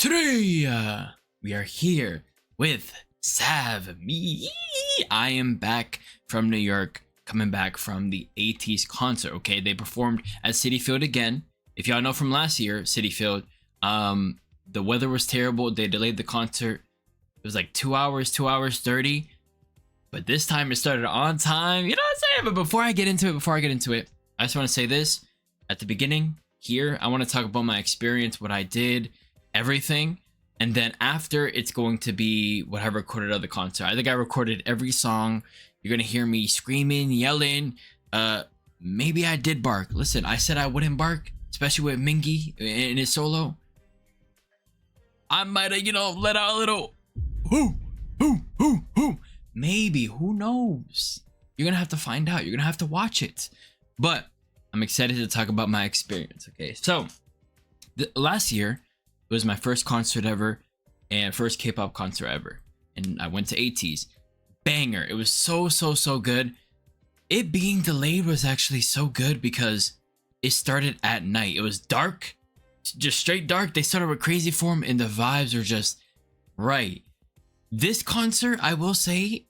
Today, we are here with Sav. Me. I am back from New York, coming back from the Ateez concert. Okay, they performed at Citi Field again. If y'all know from last year, Citi Field, the weather was terrible. They delayed the concert. It was like 2 hours, 2 hours 30. But this time it started on time. You know what I'm saying? But before I get into it, I just want to say this at the beginning here. I want to talk about my experience, what I did, everything, and then after it's going to be what I recorded of the concert. I think I recorded every song. You're gonna hear me screaming, yelling. Maybe I did bark. Listen, I said I wouldn't bark, especially with Mingy in his solo. I might have, let out a little whoo. Maybe, who knows? You're gonna have to find out. You're gonna have to watch it. But I'm excited to talk about my experience. Okay, so last year it was my first concert ever and first K-pop concert ever, and I went to Ateez. Banger! It was so good. It being delayed was actually so good because it started at night. It was dark, just straight dark. They started with Crazy Form and the vibes are just right. This concert, I will say,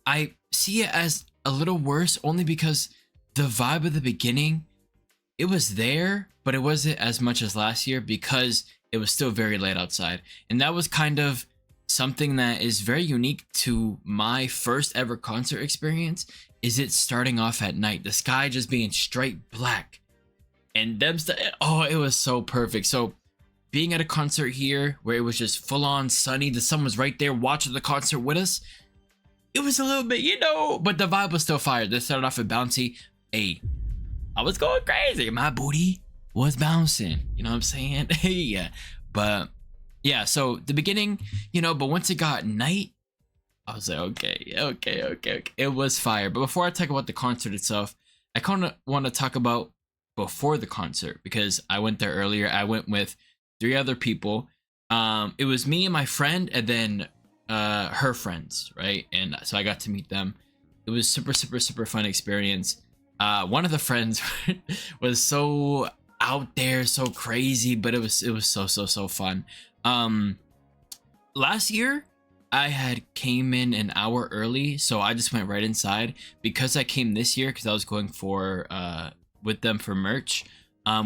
I see it as a little worse only because the vibe of the beginning, it was there, but it wasn't as much as last year because it was still very late outside. And that was kind of something that is very unique to my first ever concert experience, is it starting off at night, the sky just being straight black, and it was so perfect. So being at a concert here where it was just full on sunny, the sun was right there watching the concert with us, it was a little bit, but the vibe was still fire. They started off with Bouncy. Hey, I was going crazy. My booty was bouncing. You know what I'm saying? Hey, but yeah, so the beginning, but once it got night, I was like, okay. It was fire. But before I talk about the concert itself, I kind of want to talk about before the concert because I went there earlier. I went with 3 other people. It was me and my friend, and then her friends, right? And so I got to meet them. It was super fun experience. One of the friends was so out there, so crazy, but it was so fun. Last year I had came in an hour early, so I just went right inside. Because I came this year because I was going for with them for merch,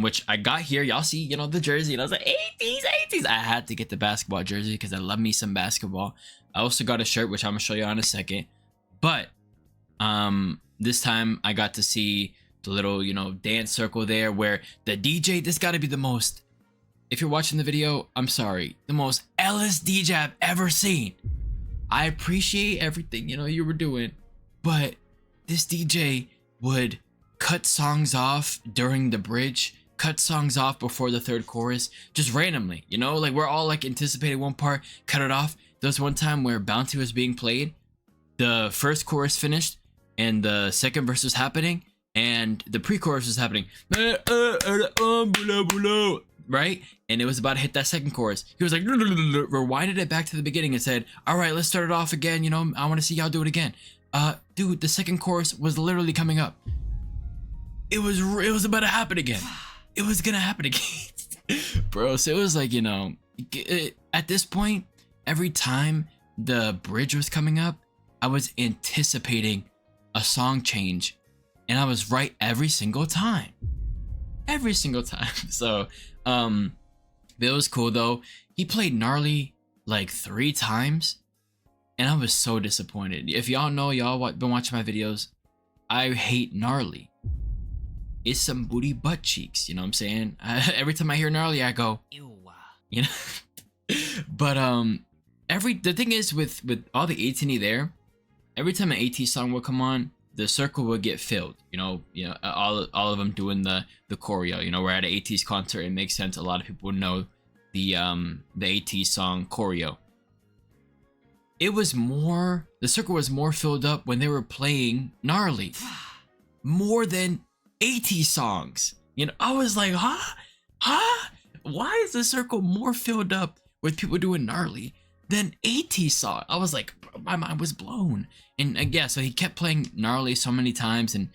which I got here. Y'all see, the jersey, and I was like, Ateez. I had to get the basketball jersey because I love me some basketball. I also got a shirt, which I'm gonna show you in a second. But this time I got to see the little, dance circle there where the DJ, this gotta be the most, if you're watching the video, I'm sorry, the most Ellis DJ I've ever seen. I appreciate everything, you were doing, but this DJ would cut songs off during the bridge, cut songs off before the third chorus, just randomly, like we're all like anticipating one part, cut it off. There was one time where Bounty was being played, the first chorus finished, and the second verse was happening, and the pre-chorus was happening, right? And it was about to hit that second chorus. He was like, rewinded it back to the beginning and said, all right, let's start it off again. I want to see y'all do it again. Dude, the second chorus was literally coming up. It was about to happen again. It was gonna happen again. Bro, so it was like, at this point, every time the bridge was coming up, I was anticipating a song change, and I was right every single time. So it was cool though. He played Gnarly like 3 times, and I was so disappointed. If y'all know, y'all been watching my videos, I hate Gnarly. It's some booty butt cheeks, you know what I'm saying? Every time I hear Gnarly, I go, ew. But the thing is with all the Ateez there, every time an Ateez song would come on, the circle would get filled. All of them doing the choreo. We're at an Ateez concert. It makes sense. A lot of people know the Ateez song choreo. The circle was more filled up when they were playing Gnarly, more than Ateez songs. I was like, huh? Why is the circle more filled up with people doing Gnarly than Ateez song? I was like, my mind was blown. And yeah, so he kept playing Gnarly so many times, and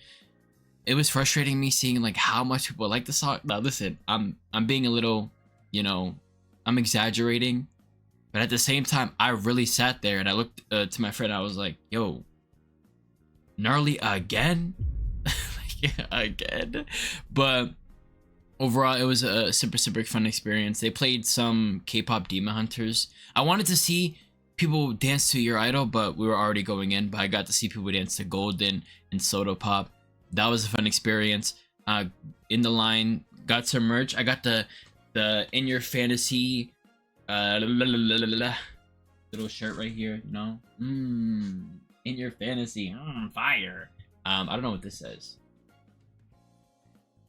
it was frustrating me seeing like how much people like the song. Now listen, I'm being a little, I'm exaggerating, but at the same time, I really sat there and I looked to my friend. I was like, "Yo, gnarly again?" Like, yeah, again. But overall, it was a super fun experience. They played some K-pop Demon Hunters. I wanted to see people dance to Your Idol, but we were already going in. But I got to see people dance to Golden and Soda Pop. That was a fun experience. In the line, got some merch. I got the In Your Fantasy little shirt right here. You know, In Your Fantasy, fire. I don't know what this says.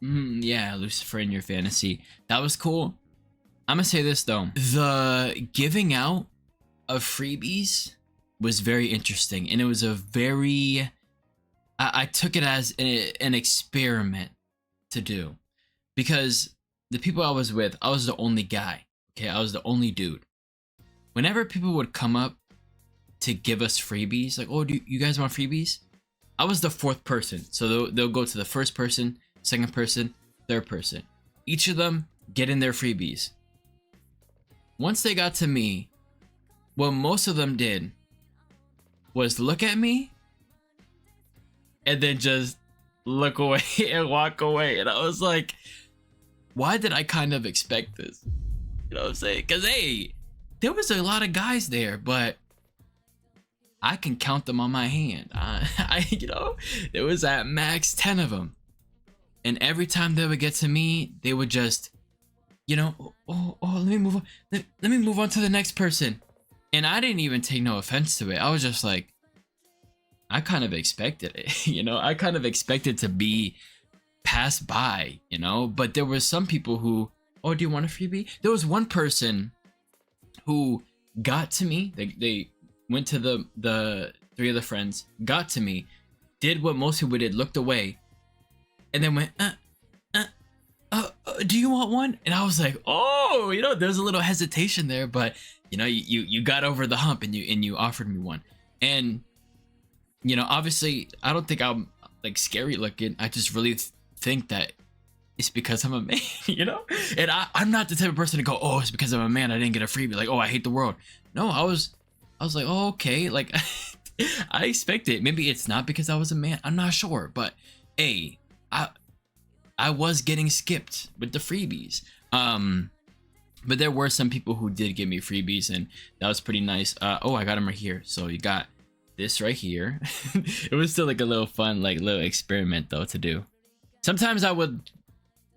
Yeah, Lucifer In Your Fantasy. That was cool. I'm gonna say this though, the giving out of freebies was very interesting, and it was a very I took it as an experiment to do, because the people I was with, I was the only guy. Okay, I was the only dude. Whenever people would come up to give us freebies, like, oh, do you guys want freebies? I was the fourth person, so they'll go to the first person, second person, third person. Each of them getting their freebies. Once they got to me, what most of them did was look at me and then just look away and walk away. And I was like, why did I kind of expect this? You know what I'm saying? Because, hey, there was a lot of guys there, but I can count them on my hand. You know, there was at max 10 of them. And every time they would get to me, they would just, you know, let me move on. Let me move on to the next person. And I didn't even take no offense to it. I was just like, I kind of expected it, you know. I kind of expected to be passed by, you know. But there were some people who, oh, do you want a freebie? There was one person who got to me. They went to the three of the friends, got to me, did what most people did, looked away, and then went, do you want one? And I was like, oh, you know, there's a little hesitation there, but you know, you got over the hump and you offered me one. And you know, obviously, I don't think I'm like scary looking. I just really think that it's because I'm a man, you know? And I'm not the type of person to go, oh, it's because I'm a man, I didn't get a freebie. Like, oh, I hate the world. No, I was like, oh, okay. Like, I expect it. Maybe it's not because I was a man. I'm not sure. But, hey, I was getting skipped with the freebies. But there were some people who did give me freebies, and that was pretty nice. Oh, I got them right here. So you got this right here. It was still like a little fun, like little experiment though to do. Sometimes I would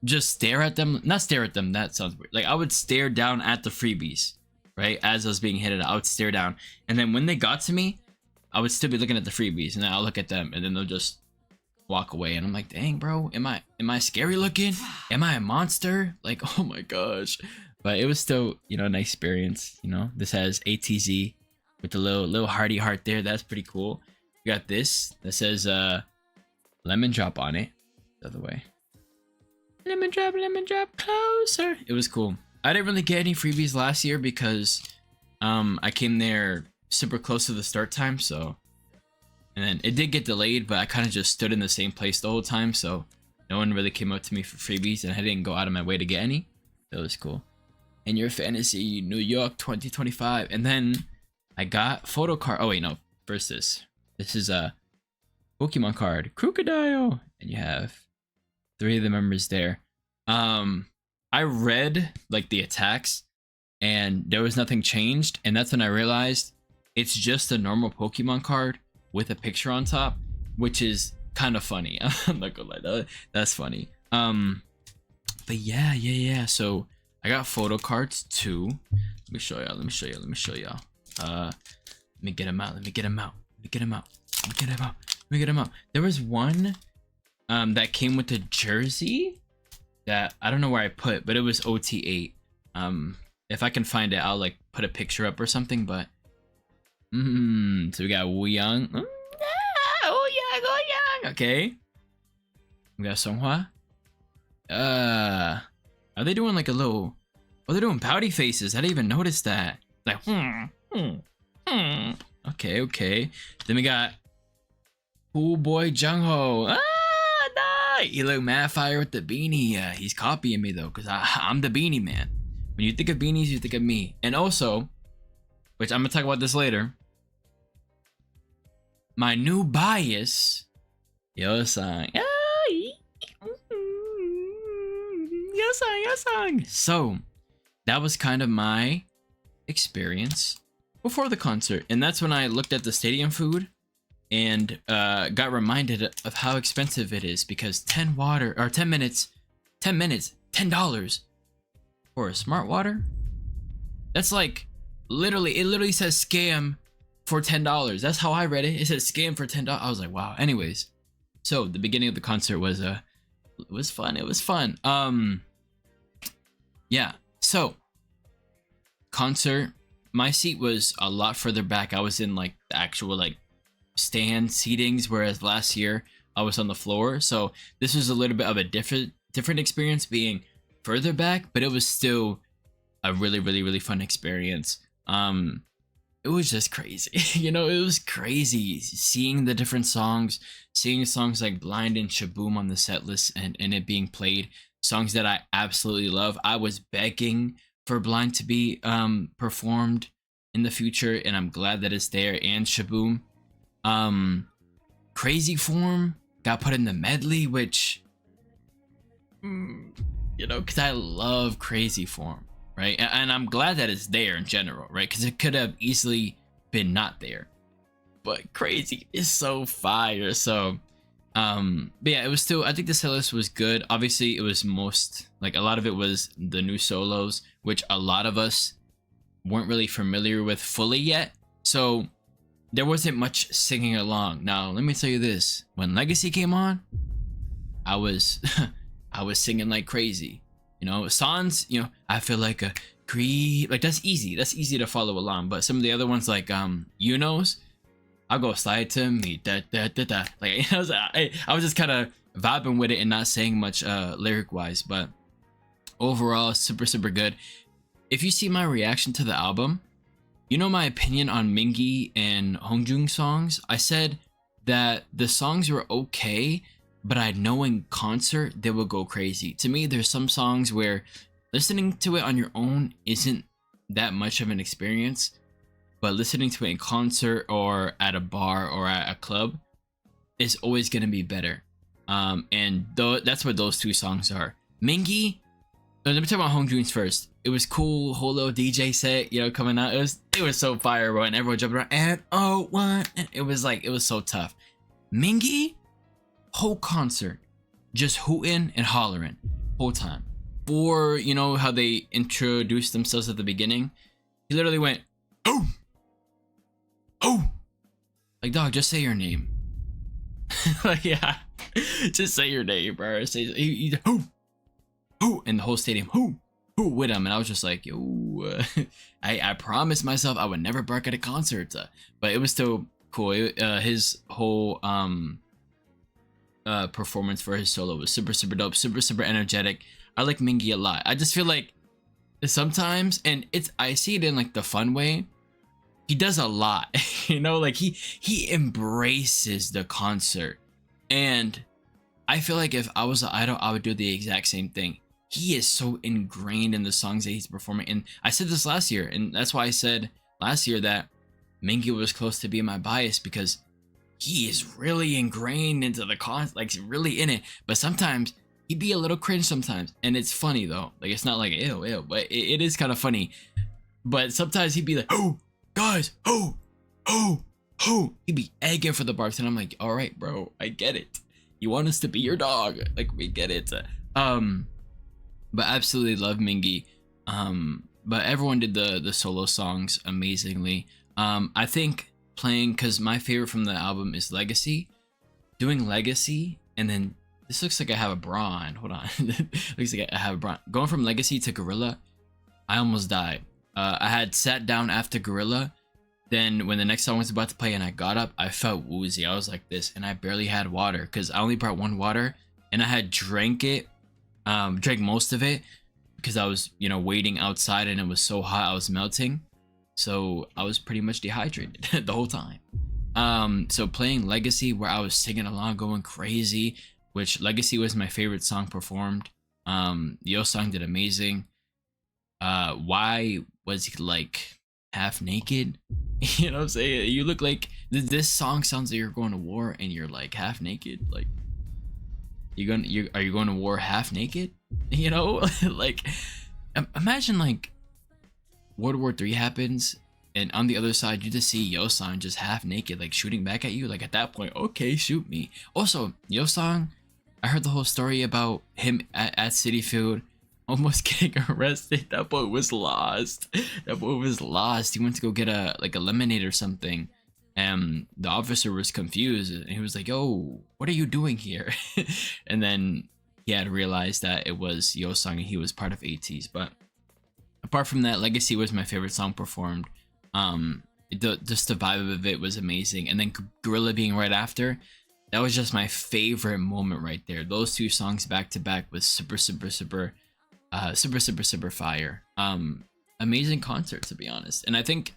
just stare at them. Not stare at them, that sounds weird. Like I would stare down at the freebies, right? As I was being handed out, I would stare down. And then when they got to me, I would still be looking at the freebies, and then I'll look at them, and then they'll just walk away. And I'm like, dang, bro, am I scary looking? Am I a monster? Like, oh my gosh. But it was still, you know, an experience. You know, this has Ateez with the little hearty heart there. That's pretty cool. You got this that says lemon drop on it. The other way. Lemon drop closer. It was cool. I didn't really get any freebies last year because I came there super close to the start time, so, and then it did get delayed, but I kind of just stood in the same place the whole time, so no one really came up to me for freebies, and I didn't go out of my way to get any. That was cool. In Your Fantasy New York 2025. And then I got photo card. Oh wait, no, first this is a Pokemon card, Crocodile, and you have 3 of the members there. I read like the attacks and there was nothing changed, and that's when I realized it's just a normal Pokemon card with a picture on top, which is kind of funny. I'm not gonna lie, that's funny. But yeah, so I got photo cards too. Let me show y'all. Let me get them out. There was one that came with a jersey that I don't know where I put, but it was OT8. If I can find it, I'll like put a picture up or something. But so we got Woo Young. Oh Young. Okay. We got Songhwa. Are they doing like a little? Oh, they're doing pouty faces. I didn't even notice that. Like, Okay. Then we got Cool Boy Jungho. Nah. He looked mad fire with the beanie. He's copying me though, cause I'm the beanie man. When you think of beanies, you think of me. And also, which I'm gonna talk about this later, my new bias, yo song. Yo song. So that was kind of my experience before the concert, and that's when I looked at the stadium food and got reminded of how expensive it is, because 10 minutes, $10 for a smart water. That's like literally, it literally says scam for $10. That's how I read it. It said scam for $10. I was like, wow. Anyways, so the beginning of the concert was fun. It was fun. Yeah. So concert, my seat was a lot further back. I was in like the actual like stand seatings, whereas last year I was on the floor. So this was a little bit of a different experience being further back, but it was still a really fun experience. It was just crazy. You know, it was crazy seeing the different songs, seeing songs like Blind and Shaboom on the set list and it being played, songs that I absolutely love. I was begging for Blind to be performed in the future, and I'm glad that it's there. And Shaboom, Crazy Form got put in the medley, which you know, because I love Crazy Form, right? And I'm glad that it's there in general, right? Because it could have easily been not there, but Crazy is so fire. So but yeah, it was still, I think the set list was good. Obviously it was most like, a lot of it was the new solos, which a lot of us weren't really familiar with fully yet, so there wasn't much singing along. Now let me tell you this, when Legacy came on, I was I was singing like crazy. You know, songs, you know, I feel like a creep, like that's easy to follow along. But some of the other ones, like you knows, I'll go slide to me, da da da da. Like I was just kind of vibing with it and not saying much lyric wise, but overall super good. If you see my reaction to the album, you know my opinion on Mingi and Hongjoong songs. I said that the songs were okay, but I know in concert they will go crazy. To me, there's some songs where listening to it on your own isn't that much of an experience, but listening to it in concert or at a bar or at a club is always going to be better. And that's what those two songs are. Mingi, let me talk about Hongjoong's first. It was cool, whole little DJ set, you know, coming out. It was so fire, bro, and everyone jumping around. And oh, what? It was like, it was so tough. Mingi, whole concert, just hooting and hollering whole time. For, you know, how they introduced themselves at the beginning, he literally went, oh, oh, like, dog, just say your name. Like, yeah, just say your name, bro. Say oh, and the whole stadium, who with him. And I was just like, yo, I promised myself I would never bark at a concert, but it was still cool. His whole performance for his solo was super dope, super energetic. I like Mingi a lot. I just feel like sometimes, and I see it in like the fun way, he does a lot. You know, like he embraces the concert, and I feel like if I was an idol, I would do the exact same thing. He is so ingrained in the songs that he's performing, and I said this last year, and that's why I said last year that Mingi was close to being my bias, because he is really ingrained into the like really in it. But sometimes he'd be a little cringe sometimes, and it's funny though. Like, it's not like ew, but it is kind of funny. But sometimes he'd be like, oh guys, oh, he'd be egging for the barks, and I'm like, all right, bro, I get it. You want us to be your dog, like, we get it. But absolutely love Mingi. But everyone did the solo songs amazingly. I think playing, because my favorite from the album is Legacy. Doing Legacy, and then this looks like I have a bra on. Hold on. Looks like I have a bra. Going from Legacy to Gorilla, I almost died. I had sat down after Gorilla. Then when the next song was about to play and I got up, I felt woozy. I was like this, and I barely had water because I only brought one water, and I had drank most of it because I was, you know, waiting outside and it was so hot I was melting. So I was pretty much dehydrated the whole time. So playing Legacy, where I was singing along, going crazy, which Legacy was my favorite song performed. Yo song did amazing. Why was he like half naked? You know what I'm saying? You look like this song sounds like you're going to war and you're like half naked. Like are you going to war half naked? You know, like imagine like World War III happens and on the other side you just see Yosang just half naked, like shooting back at you. Like at that point, okay, shoot me. Also, Yosang, I heard the whole story about him at City Field almost getting arrested. That boy was lost. That boy was lost. He went to go get a lemonade or something, and the officer was confused and he was like, "Yo, what are you doing here?" And then he had realized that it was Yosang and he was part of Ateez. But apart from that, Legacy was my favorite song performed. Just the vibe of it was amazing, and then Gorilla being right after, that was just my favorite moment right there. Those two songs back to back was super fire. Amazing concert, to be honest. And I think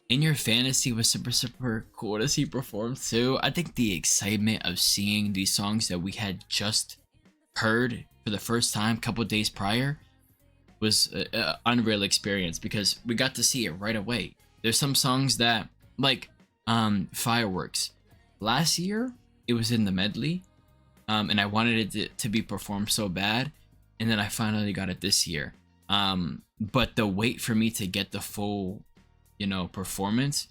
In Your Fantasy was super cool to see perform too. I think the excitement of seeing these songs that we had just heard for the first time a couple days prior was an unreal experience, because we got to see it right away. There's some songs that, like Fireworks, last year it was in the medley, and I wanted it to be performed so bad, and then I finally got it this year. But the wait for me to get the full, performance,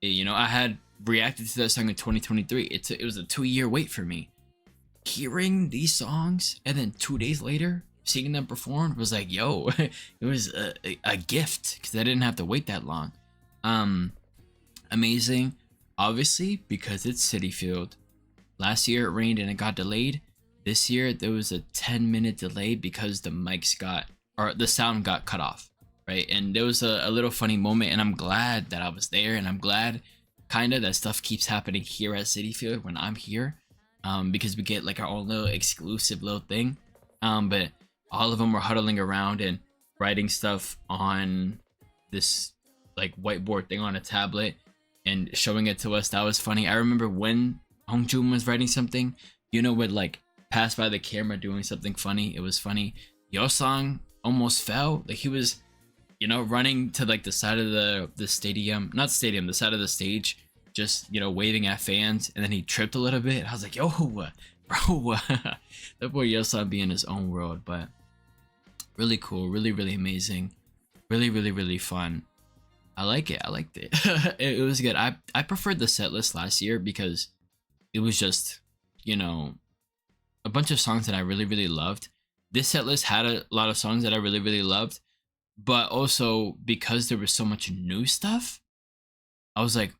I had reacted to that song in 2023. It was a 2-year wait for me. Hearing these songs and then 2 days later seeing them performed was like, yo, it was a gift, because I didn't have to wait that long. Amazing, obviously, because it's City Field. Last year it rained and it got delayed. This year there was a 10-minute delay because the sound got cut off, right? And there was a little funny moment, and I'm glad that I was there, and I'm glad kinda that stuff keeps happening here at City Field when I'm here, because we get like our own little exclusive little thing. But all of them were huddling around and writing stuff on this like whiteboard thing on a tablet and showing it to us. That was funny. I remember when Hongjoon was writing something, would like pass by the camera doing something funny. It was funny. Yosang almost fell. Like he was, running to like the side of the stadium, not stadium, the side of the stage, just, waving at fans, and then he tripped a little bit. I was like, yo, bro, that boy Yosang be in his own world. But really cool, really amazing, really fun. I like it. I liked it. It was good. I preferred the set list last year because it was just, a bunch of songs that I really loved. This set list had a lot of songs that I really loved, but also because there was so much new stuff, I was like,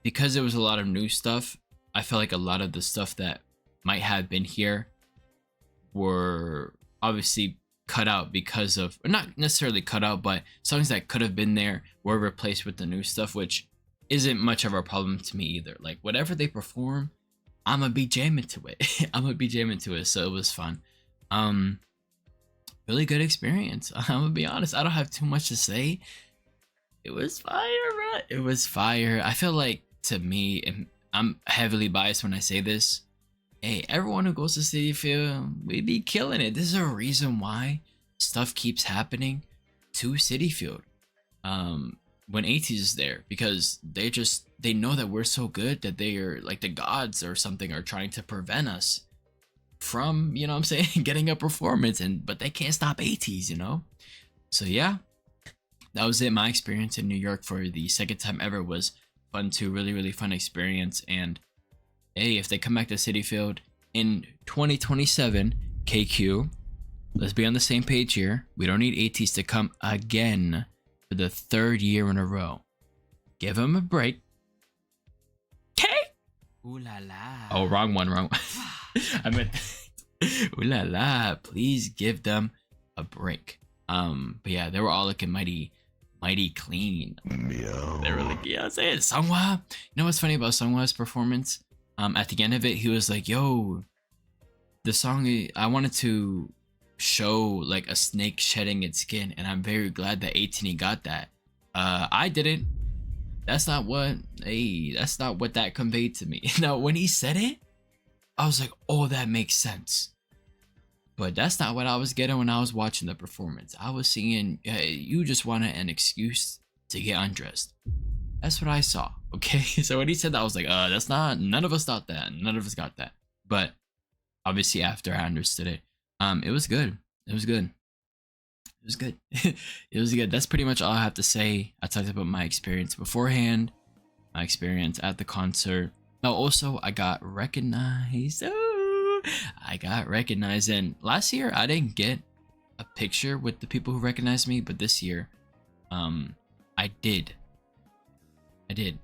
because there was a lot of new stuff, I felt like a lot of the stuff that might have been here were obviously cut out because of, or not necessarily cut out, but songs that could have been there were replaced with the new stuff, which isn't much of a problem to me either. Like whatever they perform, I'm gonna be jamming to it. So it was fun. Really good experience. I'm gonna be honest, I don't have too much to say. It was fire, bro. It was fire. I feel like, to me, and I'm heavily biased when I say this, hey, everyone who goes to City Field, we be killing it. This is a reason why stuff keeps happening to City Field when Ateez is there, because they know that we're so good that they are like the gods or something are trying to prevent us from, getting a performance, but they can't stop Ateez, So yeah, that was it. My experience in New York for the second time ever was fun too. Really fun experience. And hey, if they come back to City Field in 2027, KQ, let's be on the same page here. We don't need Ateez to come again for the 3rd year in a row. Give him a break. Okay? Ooh la la. Oh, wrong one. I meant, ooh la la. Please give them a break. But yeah, they were all looking mighty clean. They were like, yeah, say it. Sunghwa. You know what's funny about Sunghwa's performance? At the end of it, he was like, yo, the song, I wanted to show like a snake shedding its skin, and I'm very glad that 18 got that. I didn't. That's not what that conveyed to me. Now, when he said it, I was like, oh, that makes sense. But that's not what I was getting when I was watching the performance. I was seeing, hey, you just wanted an excuse to get undressed. That's what I saw. Okay, so when he said that, I was like, that's not. None of us thought that. None of us got that. But obviously, after I understood it, it was good. It was good. It was good. It was good. That's pretty much all I have to say. I talked about my experience beforehand, my experience at the concert. Oh, also, I got recognized. Oh, I got recognized. And last year, I didn't get a picture with the people who recognized me, but this year, I did. I did.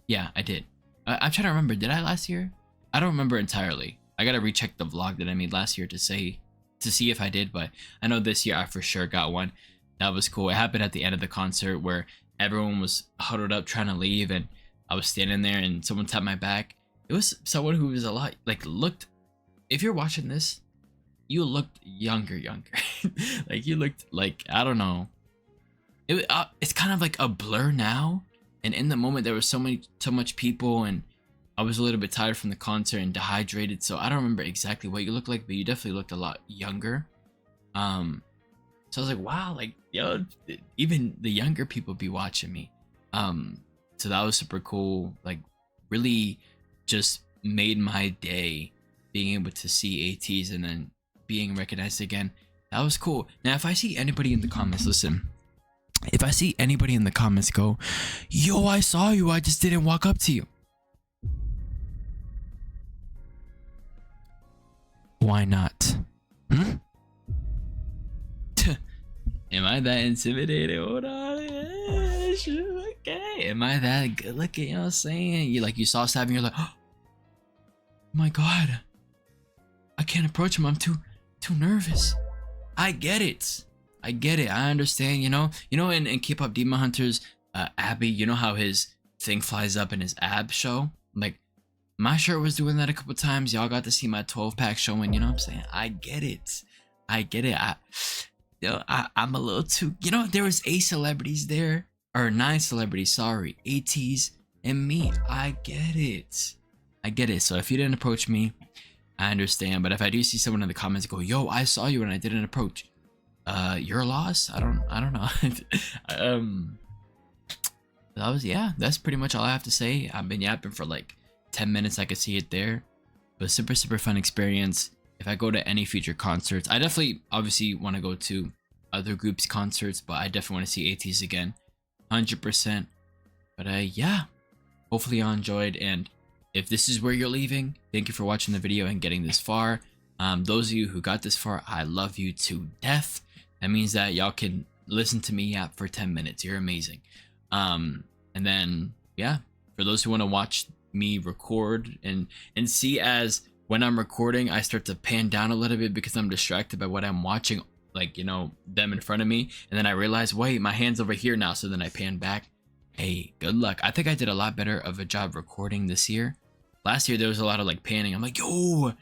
Yeah, I did. I'm trying to remember. Did I last year? I don't remember entirely. I gotta recheck the vlog that I made last year to see if I did, but I know this year I for sure got one. That was cool. It happened at the end of the concert where everyone was huddled up trying to leave, and I was standing there and someone tapped my back. It was someone who was a lot looked. If you're watching this, you looked younger. Like you looked like, I don't know. It's kind of like a blur now. And in the moment, there was so much people, and I was a little bit tired from the concert and dehydrated, so I don't remember exactly what you looked like, but you definitely looked a lot younger. So I was like, wow, like, yo, even the younger people be watching me. So that was super cool. Like, really just made my day being able to see Ateez and then being recognized again. That was cool. Now, if I see anybody in the comments, listen. If I see anybody in the comments go, yo, I saw you, I just didn't walk up to you. Why not? Am I that intimidated? Hold on. Yeah, sure, okay. Am I that good looking? You know what I'm saying? You saw Sav and you're like, oh my god. I can't approach him. I'm too nervous. I get it. I understand, you know, in K-pop Demon Hunters, Abby, you know how his thing flies up in his abs show? Like, my shirt was doing that a couple times. Y'all got to see my 12-pack showing, you know what I'm saying? I get it. I'm a little too, there was 8 celebrities there, or 9 celebrities, sorry, Ateez and me. I get it. So if you didn't approach me, I understand. But if I do see someone in the comments go, yo, I saw you and I didn't approach, your loss. I don't know. That's pretty much all I have to say. I've been yapping for like 10 minutes. I could see it there, but super fun experience. If I go to any future concerts, I definitely obviously want to go to other groups' concerts, but I definitely want to see Ateez again, 100%. But yeah, hopefully y'all enjoyed, and if this is where you're leaving, thank you for watching the video and getting this far. Those of you who got this far, I love you to death. That means that y'all can listen to me yap for 10 minutes. You're amazing. And then, yeah, for those who want to watch me record and see, as when I'm recording, I start to pan down a little bit because I'm distracted by what I'm watching, like, them in front of me. And then I realize, wait, my hand's over here now. So then I pan back. Hey, good luck. I think I did a lot better of a job recording this year. Last year, there was a lot of like panning. I'm like, yo,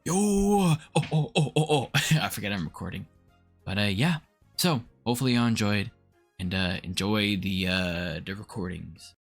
oh. I forget I'm recording. But yeah, so hopefully y'all enjoyed, and enjoy the recordings.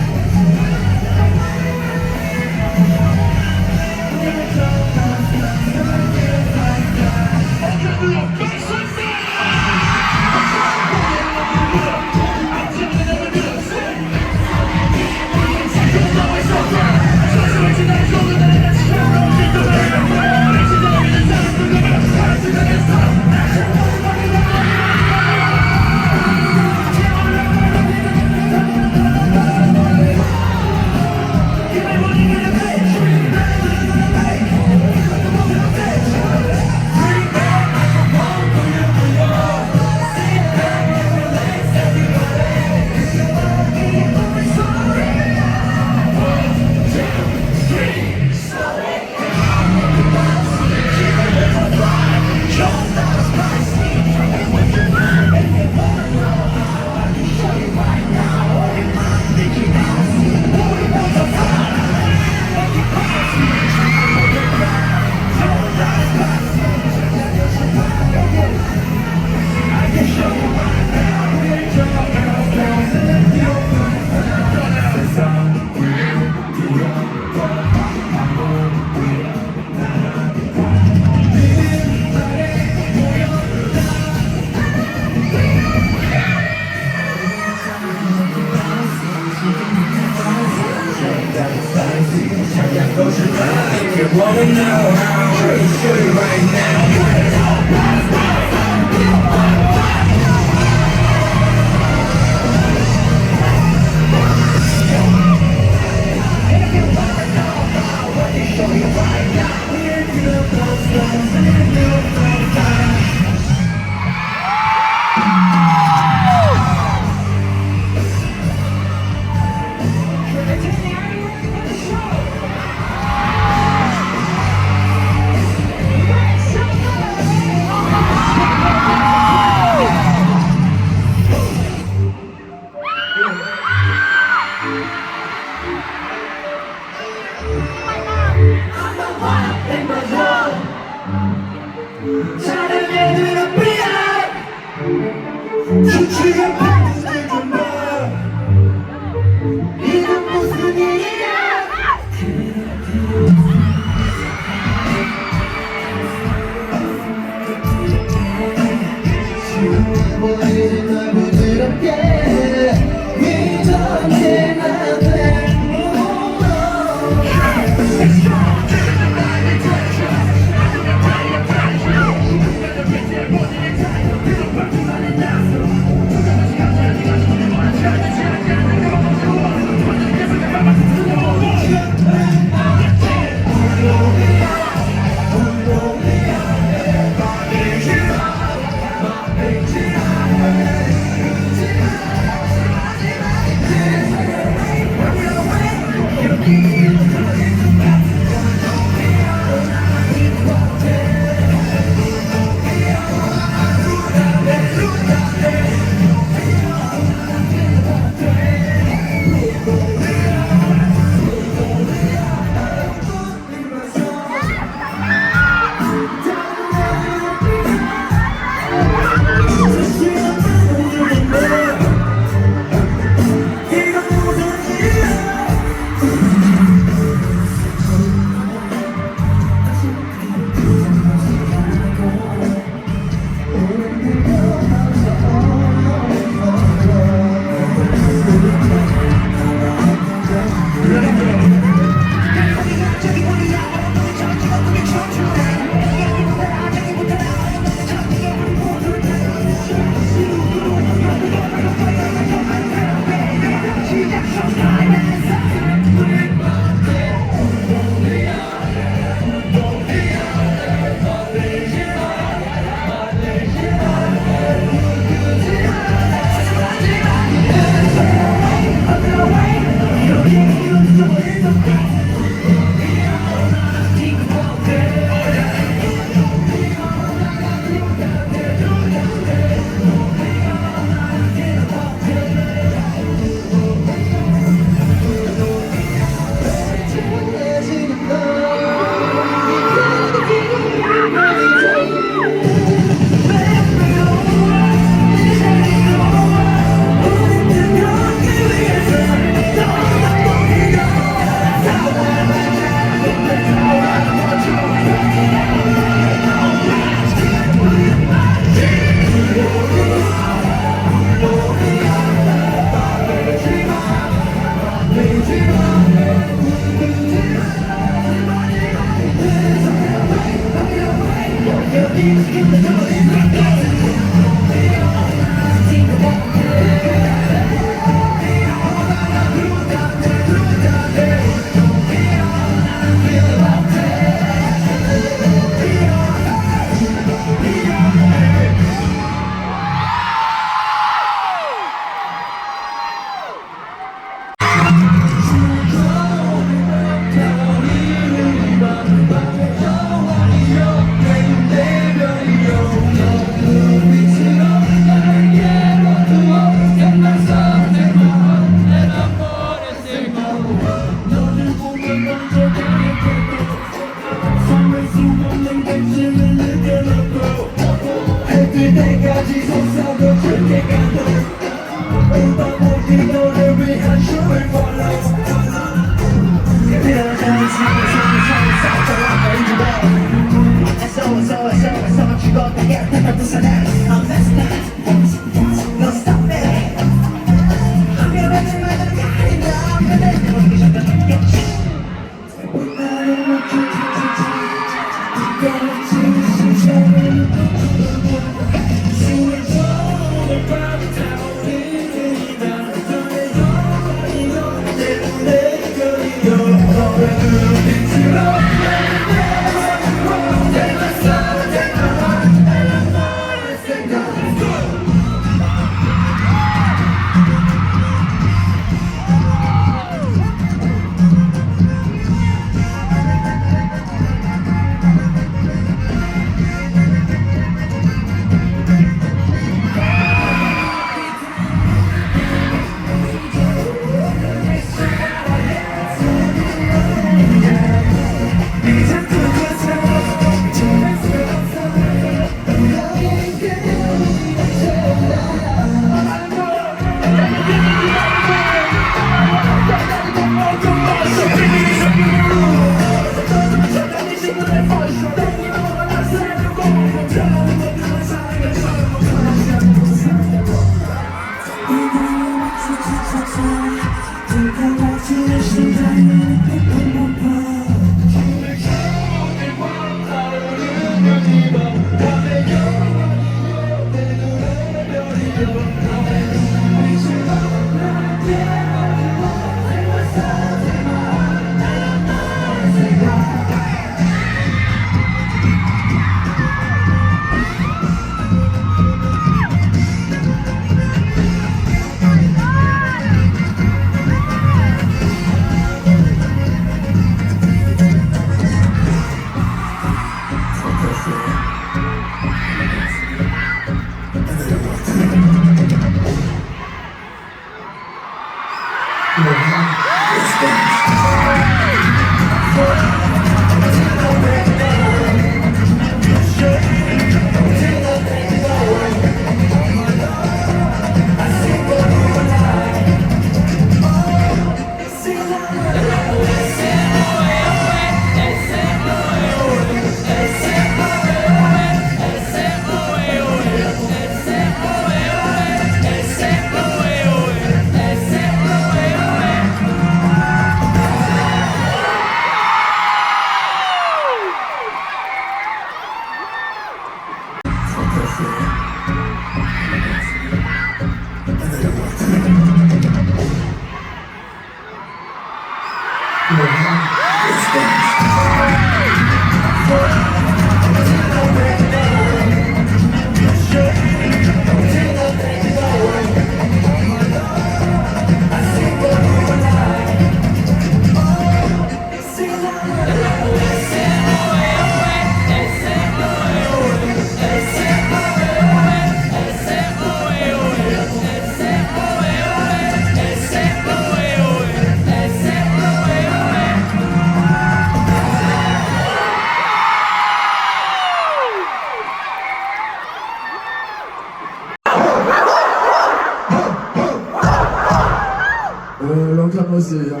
long time no see, young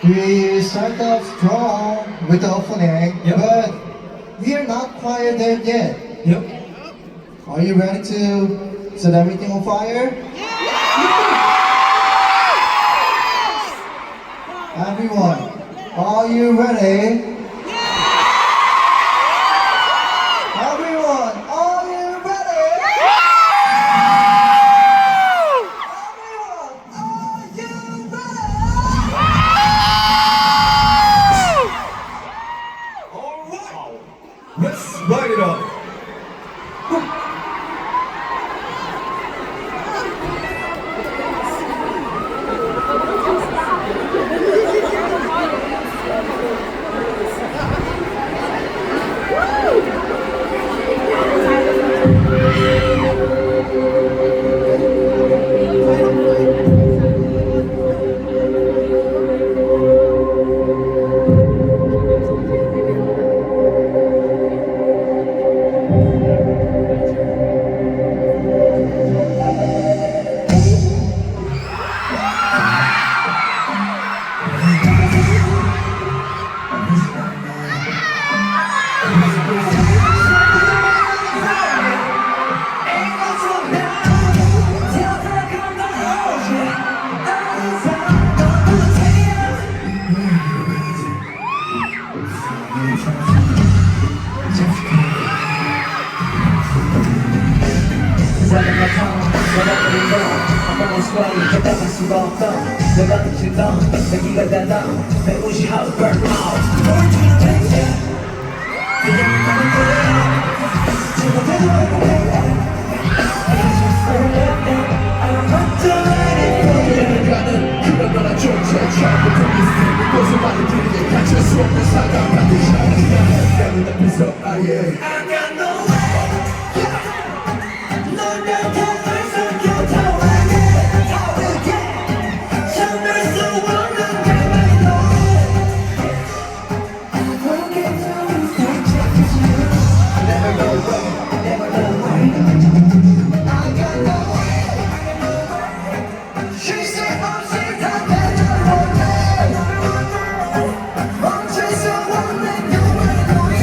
We start off strong with the opening, but we are not quite there yet. Yep. Are you ready to set everything on fire? Everyone, are you ready? Everyone, are you ready? Everyone, are you ready? Alright, let's light it up. 수많이 해답할 수가 없어 내가 미친 너 내기가 닫아 내 옷이 how to burn out Going to the place yeah 그냥 가는 거야 제가 되고 I don't want to let it go 가는 그런 거나 존재 처음부터 비슷해 꽃을 많이 들리게 갇힐 수 없는 사람 같은 샤워 나는 앞에서 아예 I got no way 널 곁에 벌써 곁하게 참을 수 없는 게 Never go away, never go away I got no way 쉴 새 없이 다 내려오네 멈출 수 없는 영원의 노예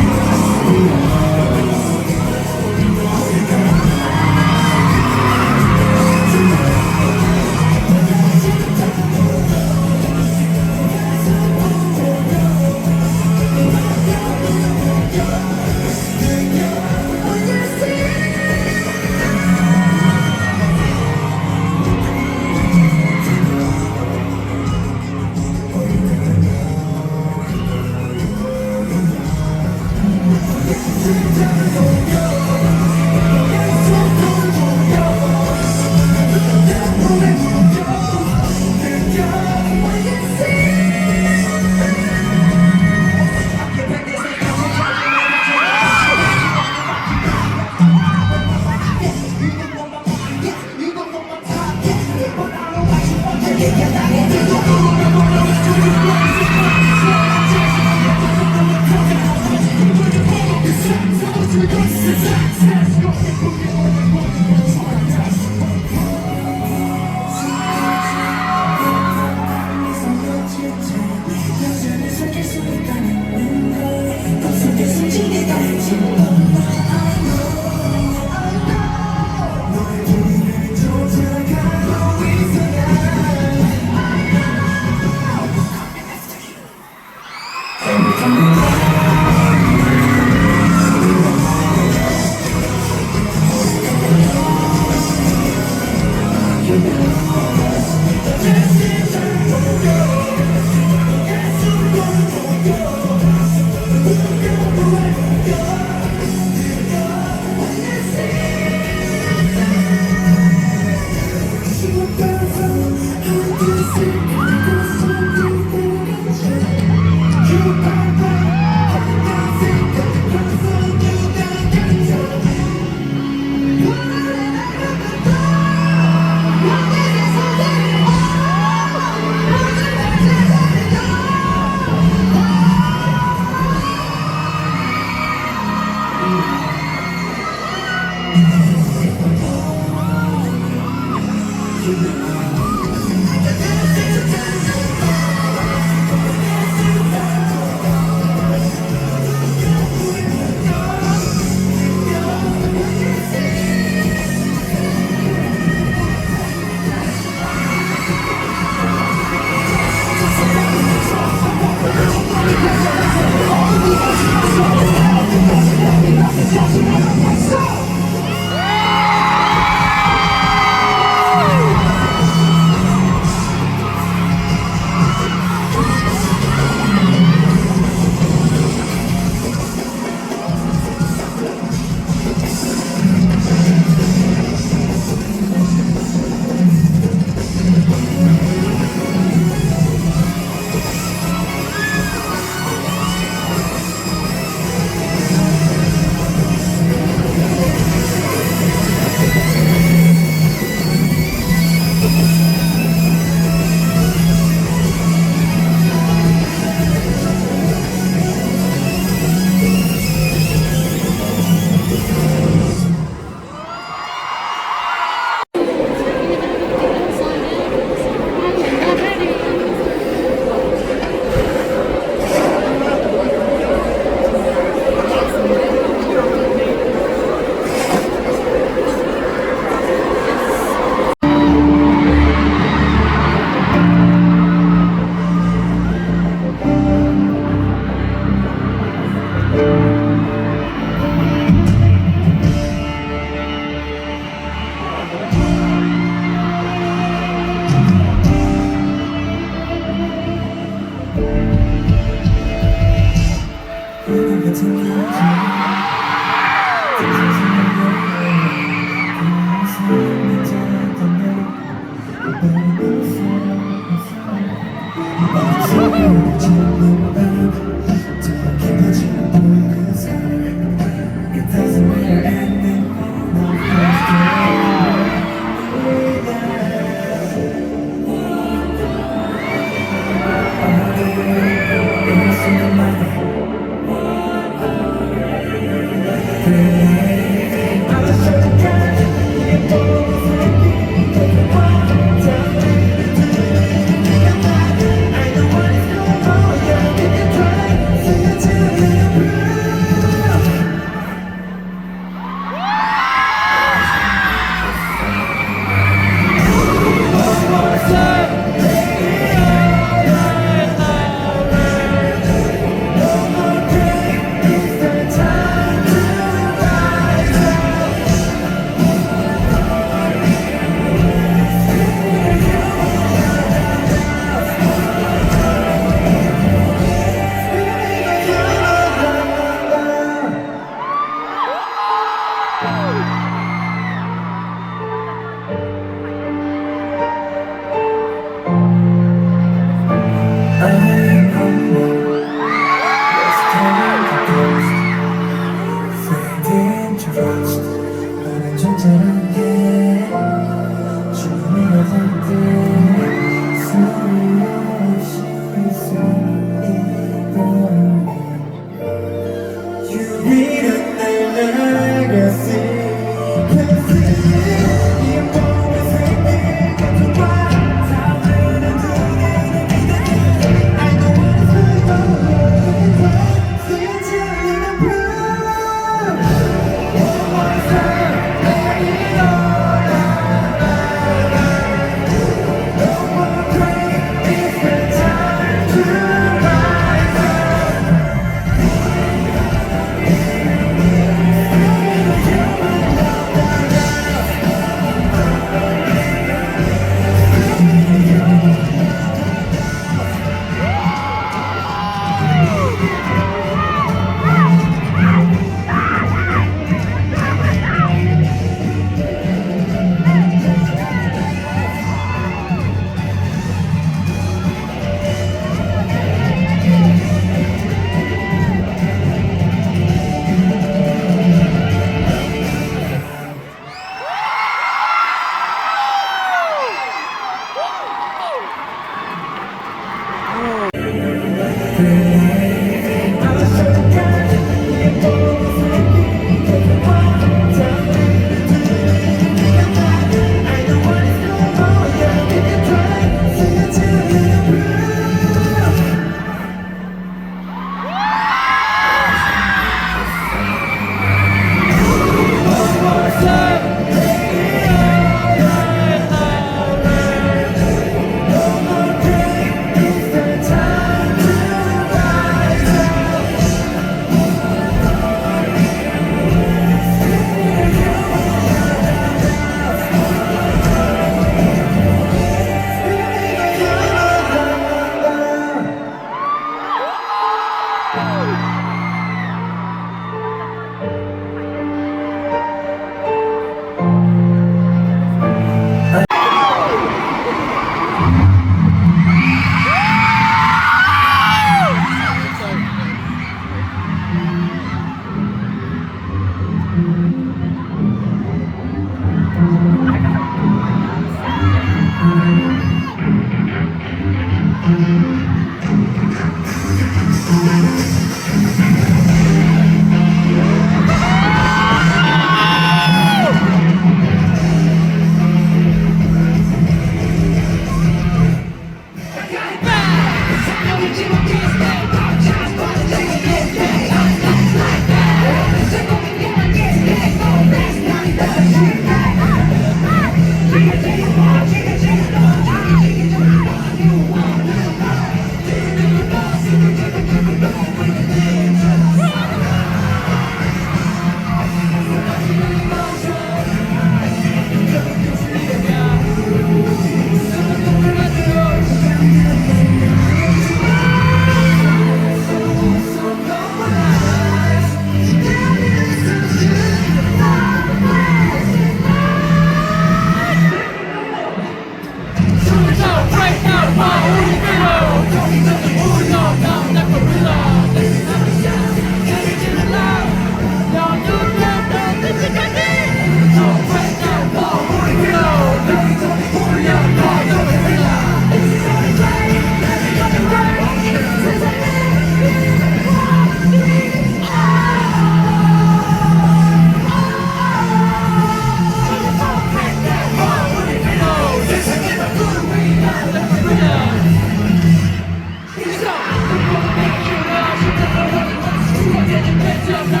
No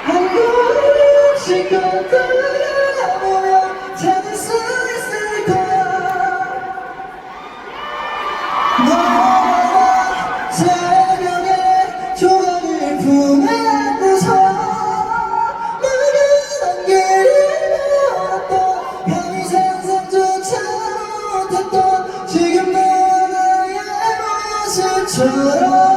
한 걸음씩 걷다가보면 찾을 수 있을 거야 너와 새벽에 조각을 품에 안고서 막연한 길을 걸었던 감히 상상조차 못했던 지금 너와 나의 모습처럼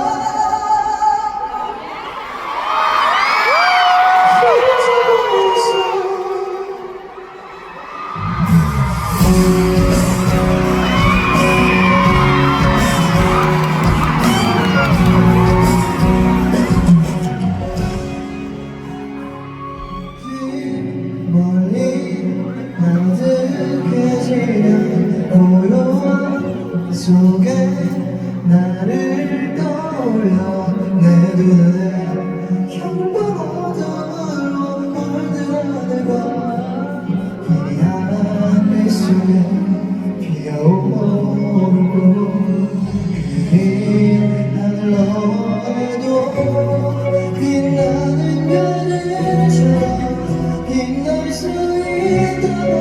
멀리 아득해지는 고요함 속에 나를 떠올려 내 눈에 형광 어둠으로 물든 하늘과 이 하늘 속에 피어오르고 그린 하늘 너머에도 빛나는 별들처럼 빛날 수 있다면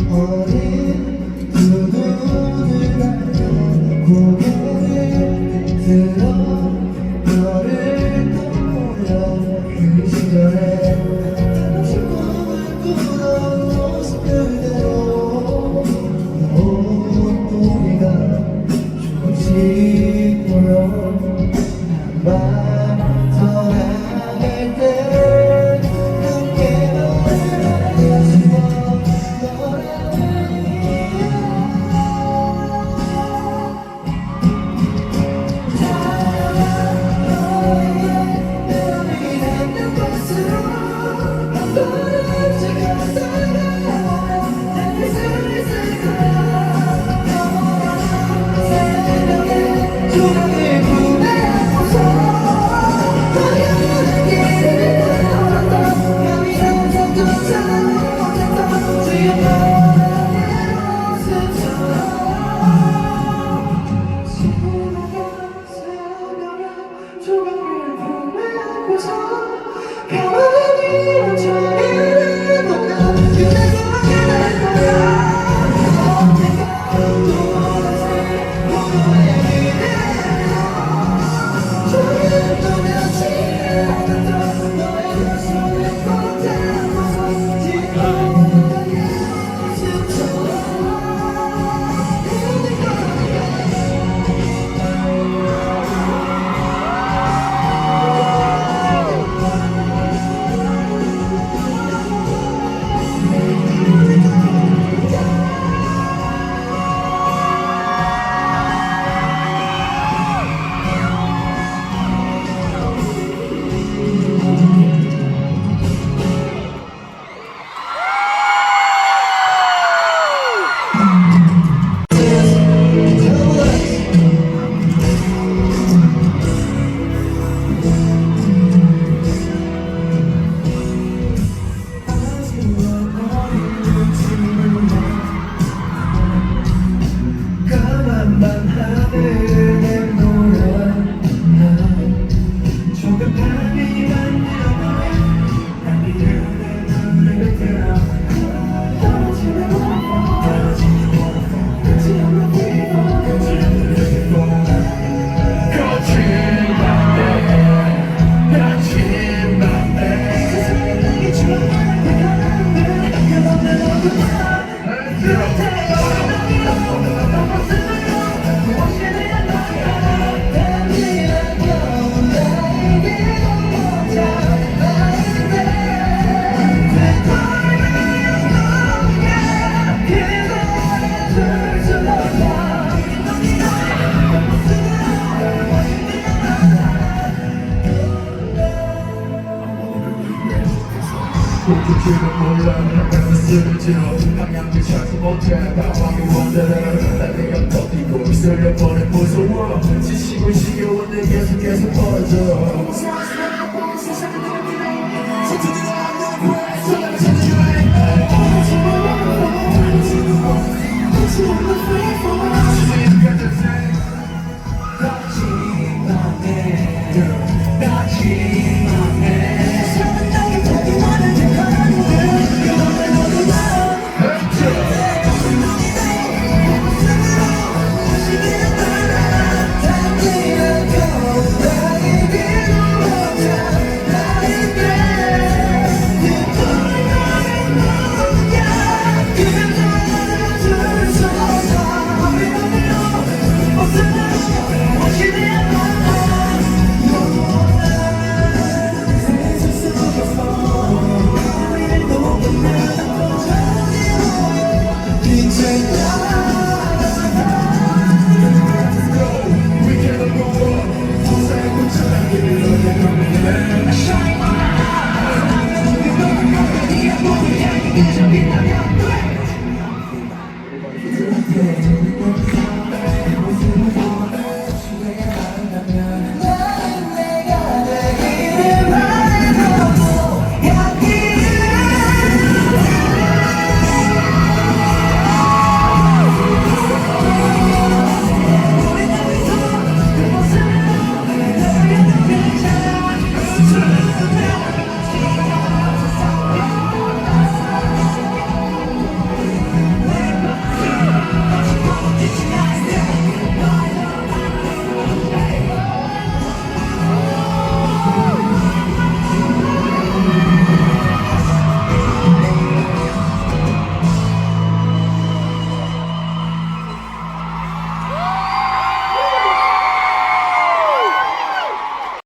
어린 두 눈을 감고 고개를 들어 너를 떠올려 그 시절에 꿈을 꾸던 모습 그대로 우리가 조금씩 보여 한발 더 나갈 때 함께 너를 싶어 지금 몰라 나는 쓰러져 방향을 찾지 못해 당황해 원대로 나는 덮이고 있으려버려 무서워 지치고 지겨워 내 계속 벌어져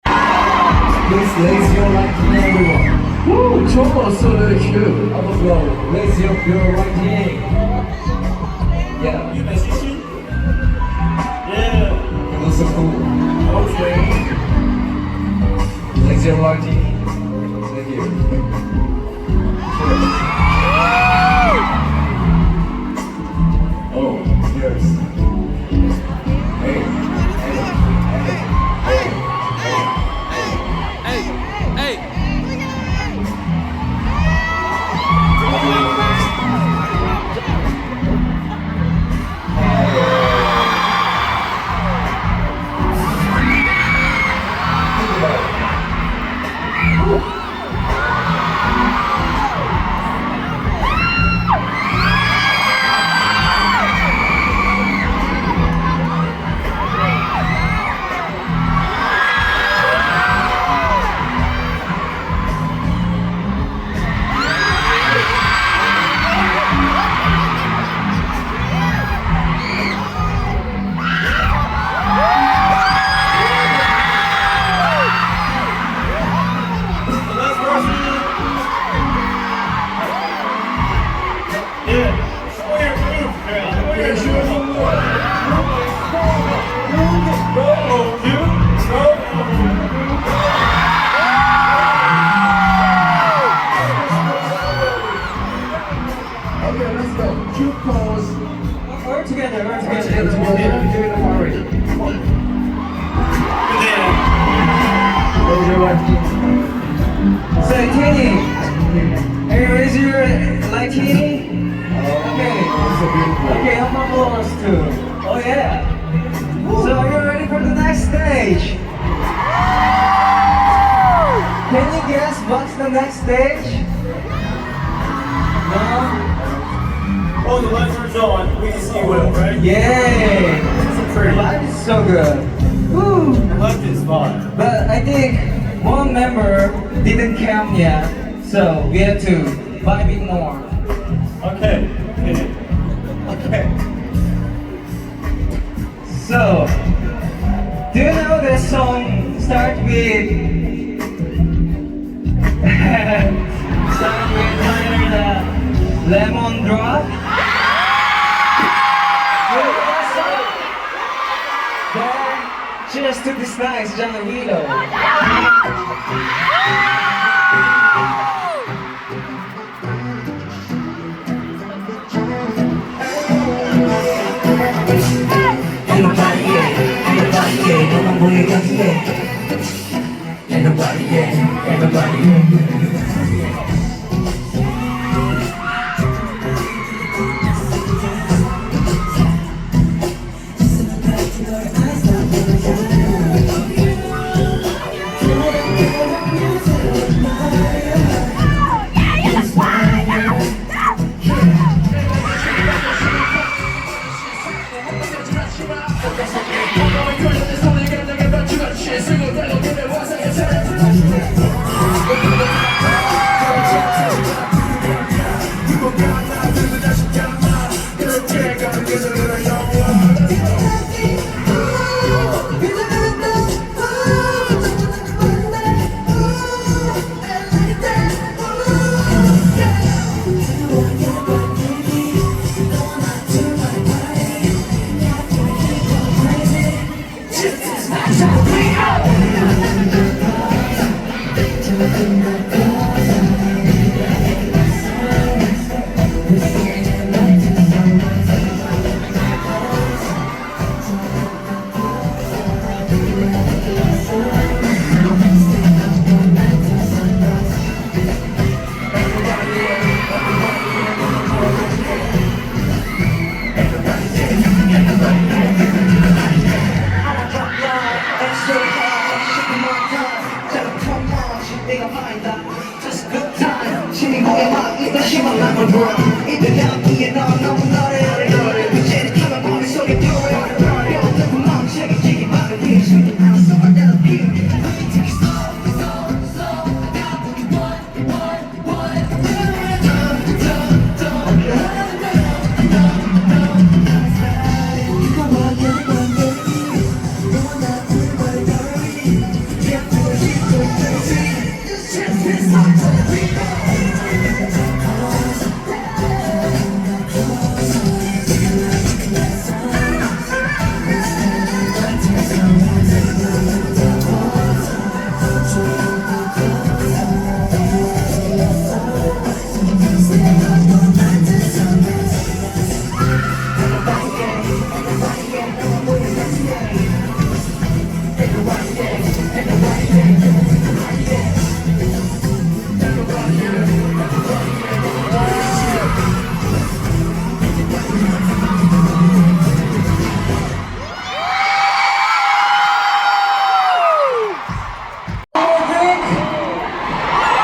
Please raise your right hand, everyone. Woo, Chomo, so very cute. On the floor, raise your right hand. Yeah. You musician? Yeah. It looks so cool. Okay. Raise your right hand. Thank you. Oh, yes. Hey, Hey. Okay, let's go. Cute pose. We're together. We're doing the party. Raise your right hand. So, Kenny, are you raise your like Kenny? Okay. So beautiful. Okay, how about applause too? Oh yeah. So, are you ready for the next stage? Can you guess what's the next stage? No? Oh, the lecture's on. We can see Will, right? Yay! The vibe is so good. Woo! The left is fine. But I think one member didn't come yet, so we have to vibe it more. Okay. Okay. So, do you know that song start with the lemon drop? You know that song? Then cheers to this nice John Willow. we got today. Ain't nobody, yeah, ain't nobody, yeah.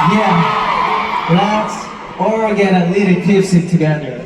Yeah, let's all get a little tipsy together.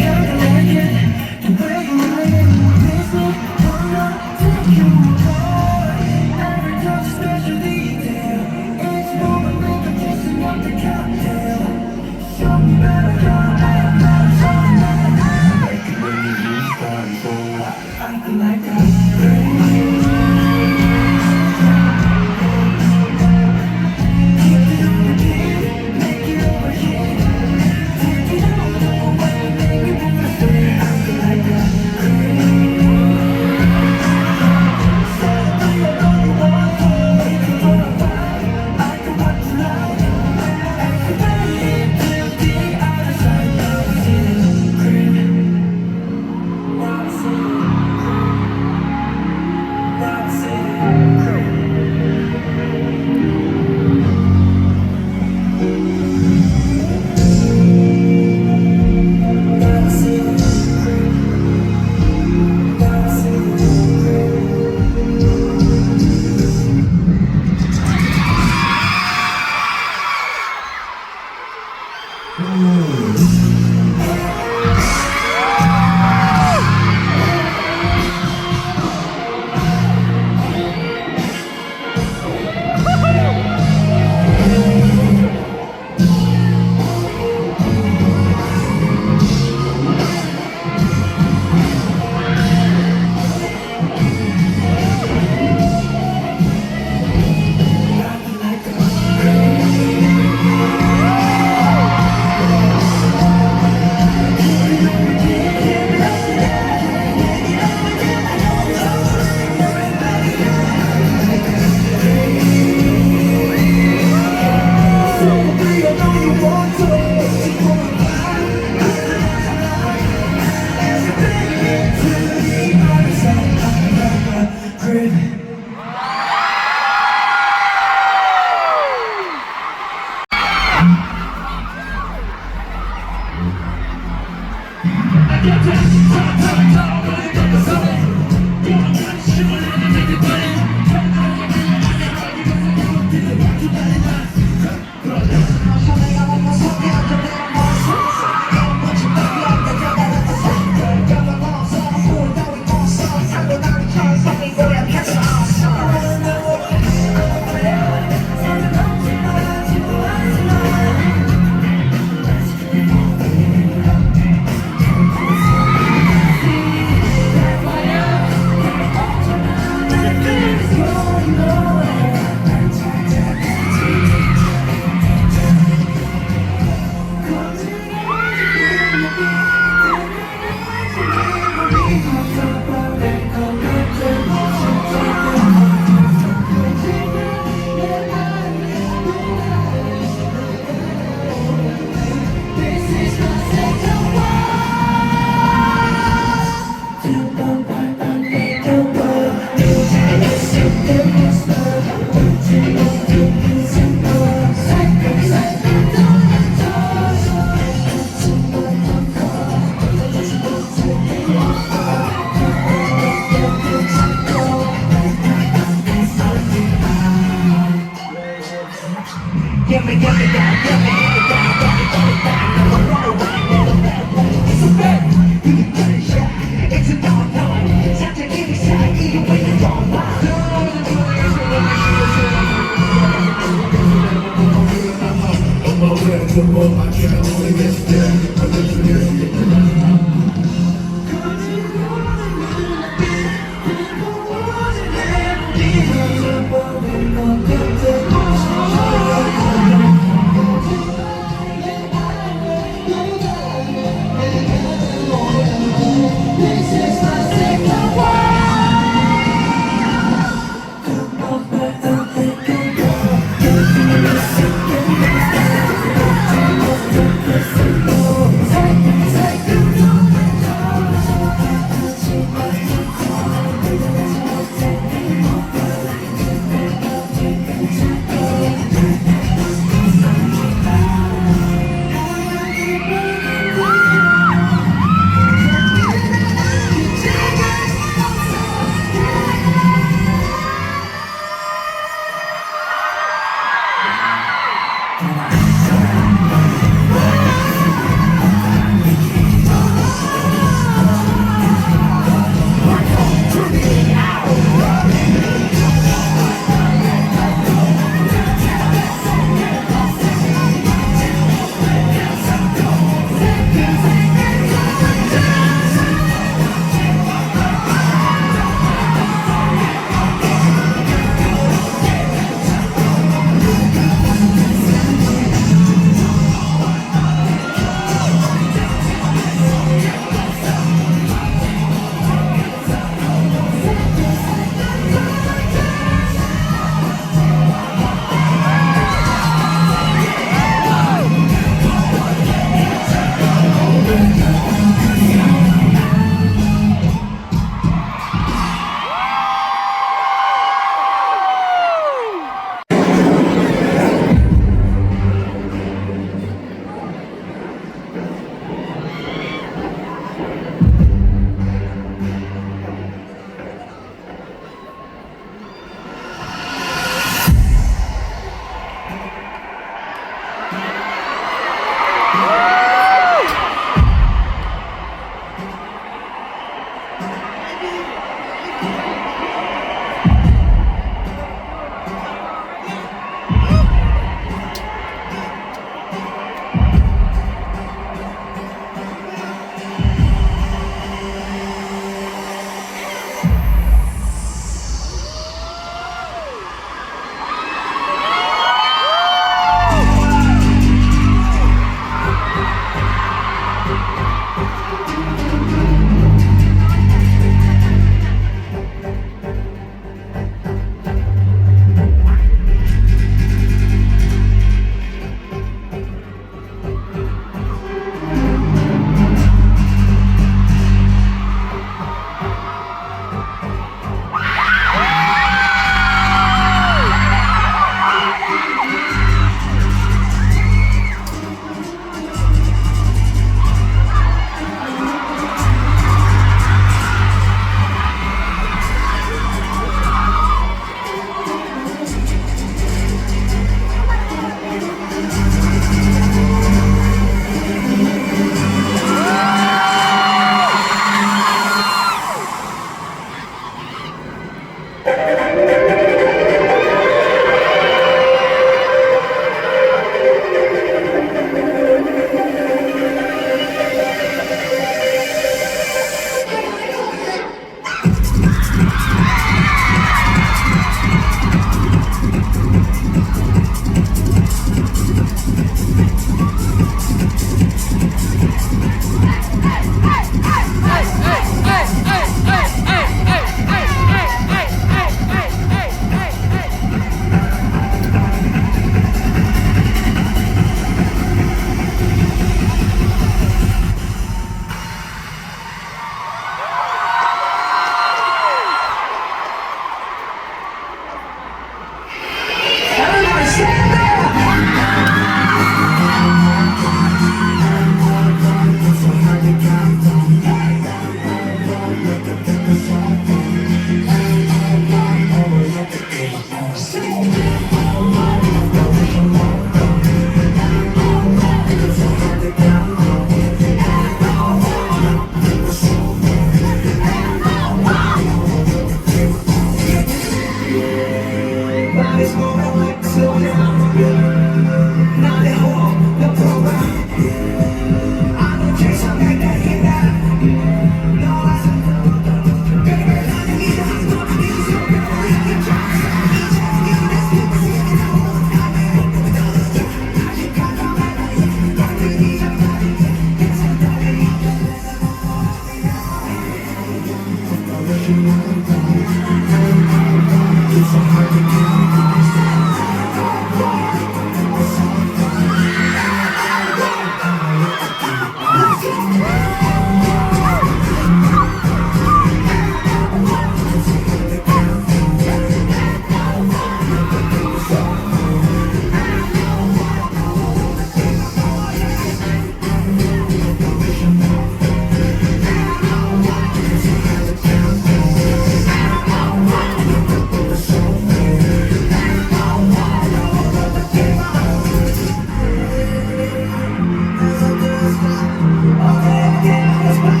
It's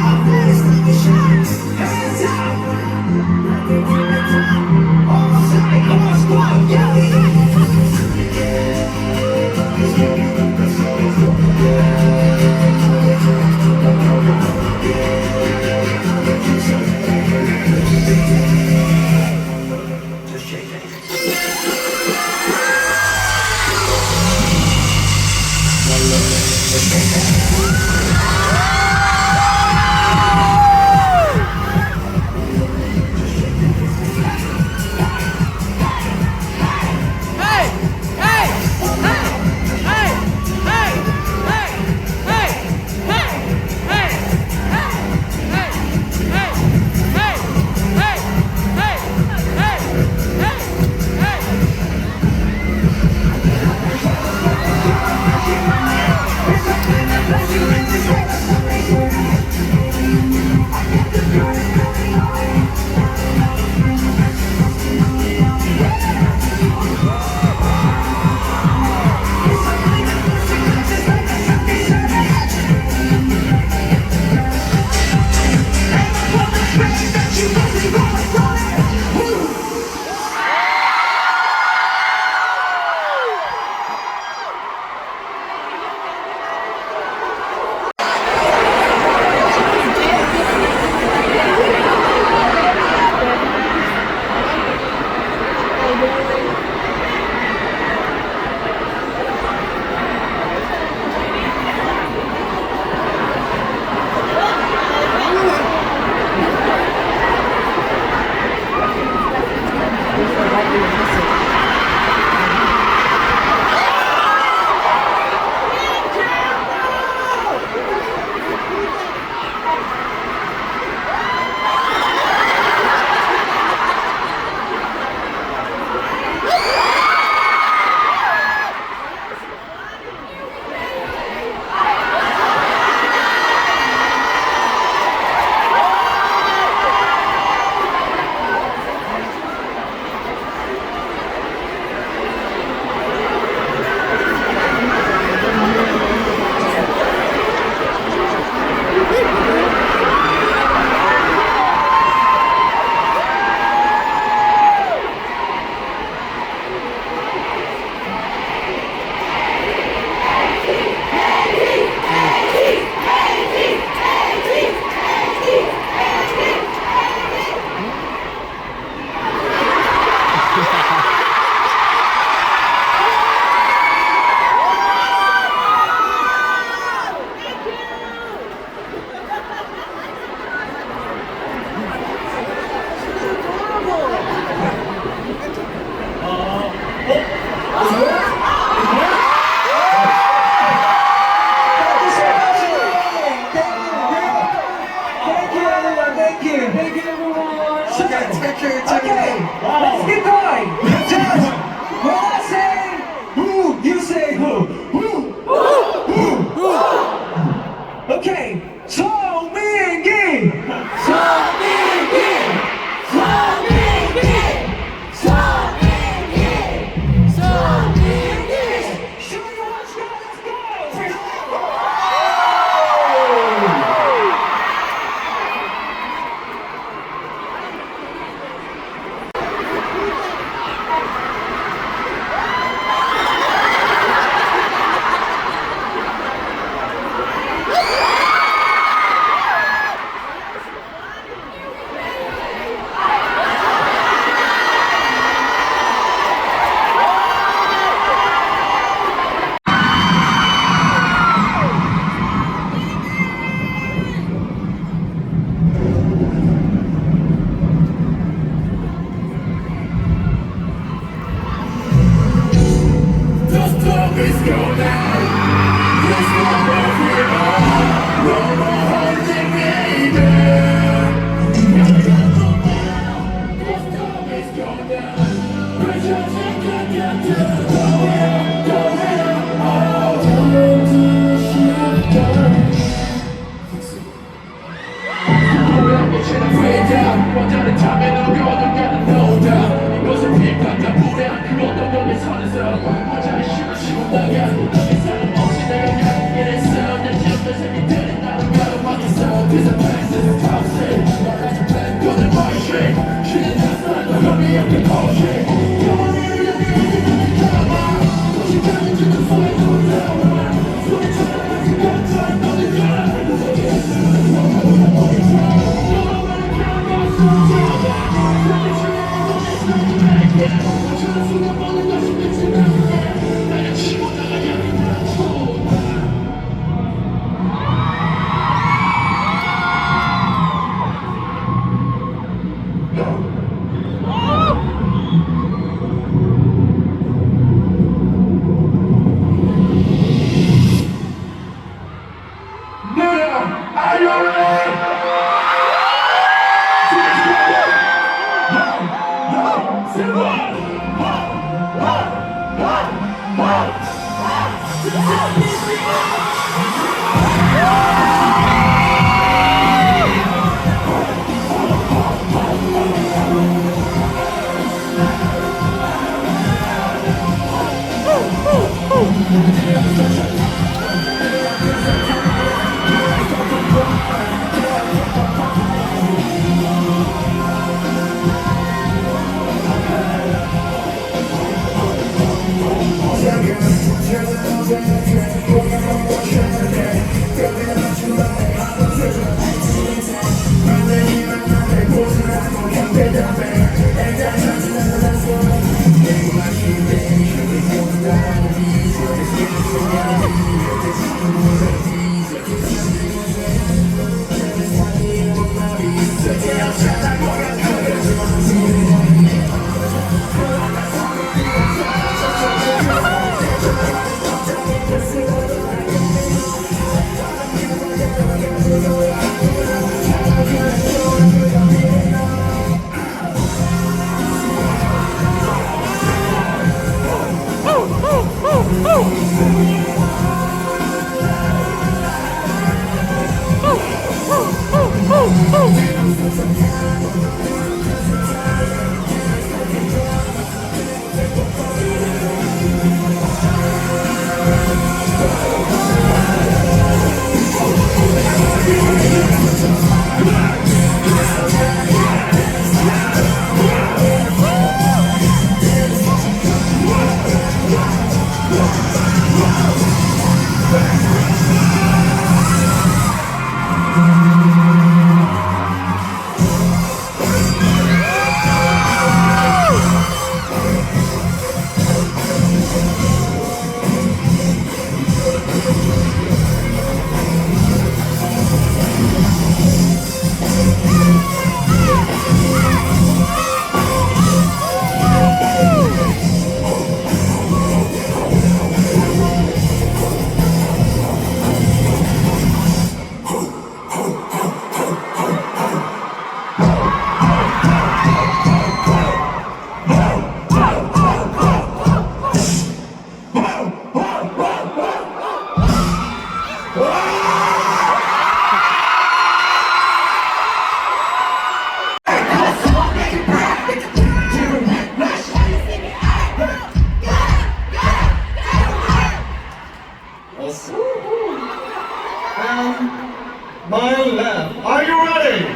My left. Are you ready?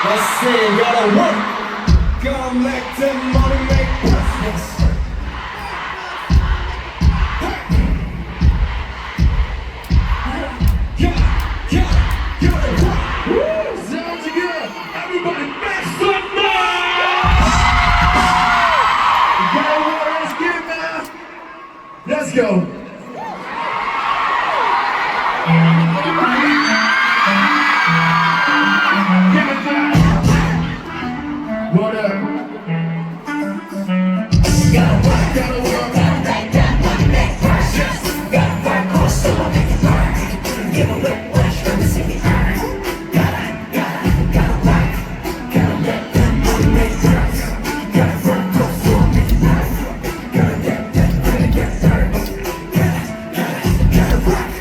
Let's see, gotta work. Gonna make them money, make profits. Sounds good. Everybody make some noise! You got what let's get it now. Let's go. What up? Gotta work, gotta make that money, make profits. Gotta work, hustle, make it work. Give a whiplash, let me see me earn. Gotta work, gotta make that money, make profits. Gotta work, hustle, make it work. Gotta get that money, get hurt. Gotta work.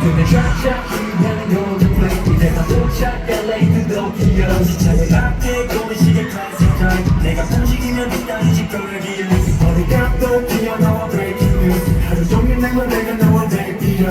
근데 쫙쫙 힘든 golden plate 내가 도착 LA 도쿄 시차에 맞게 고리시계 classic time 내가 움직이면 뒷땅이 찌꺼기를 어디가 또 튀어나와 breaking news 하루 종일 내가 너와 대기야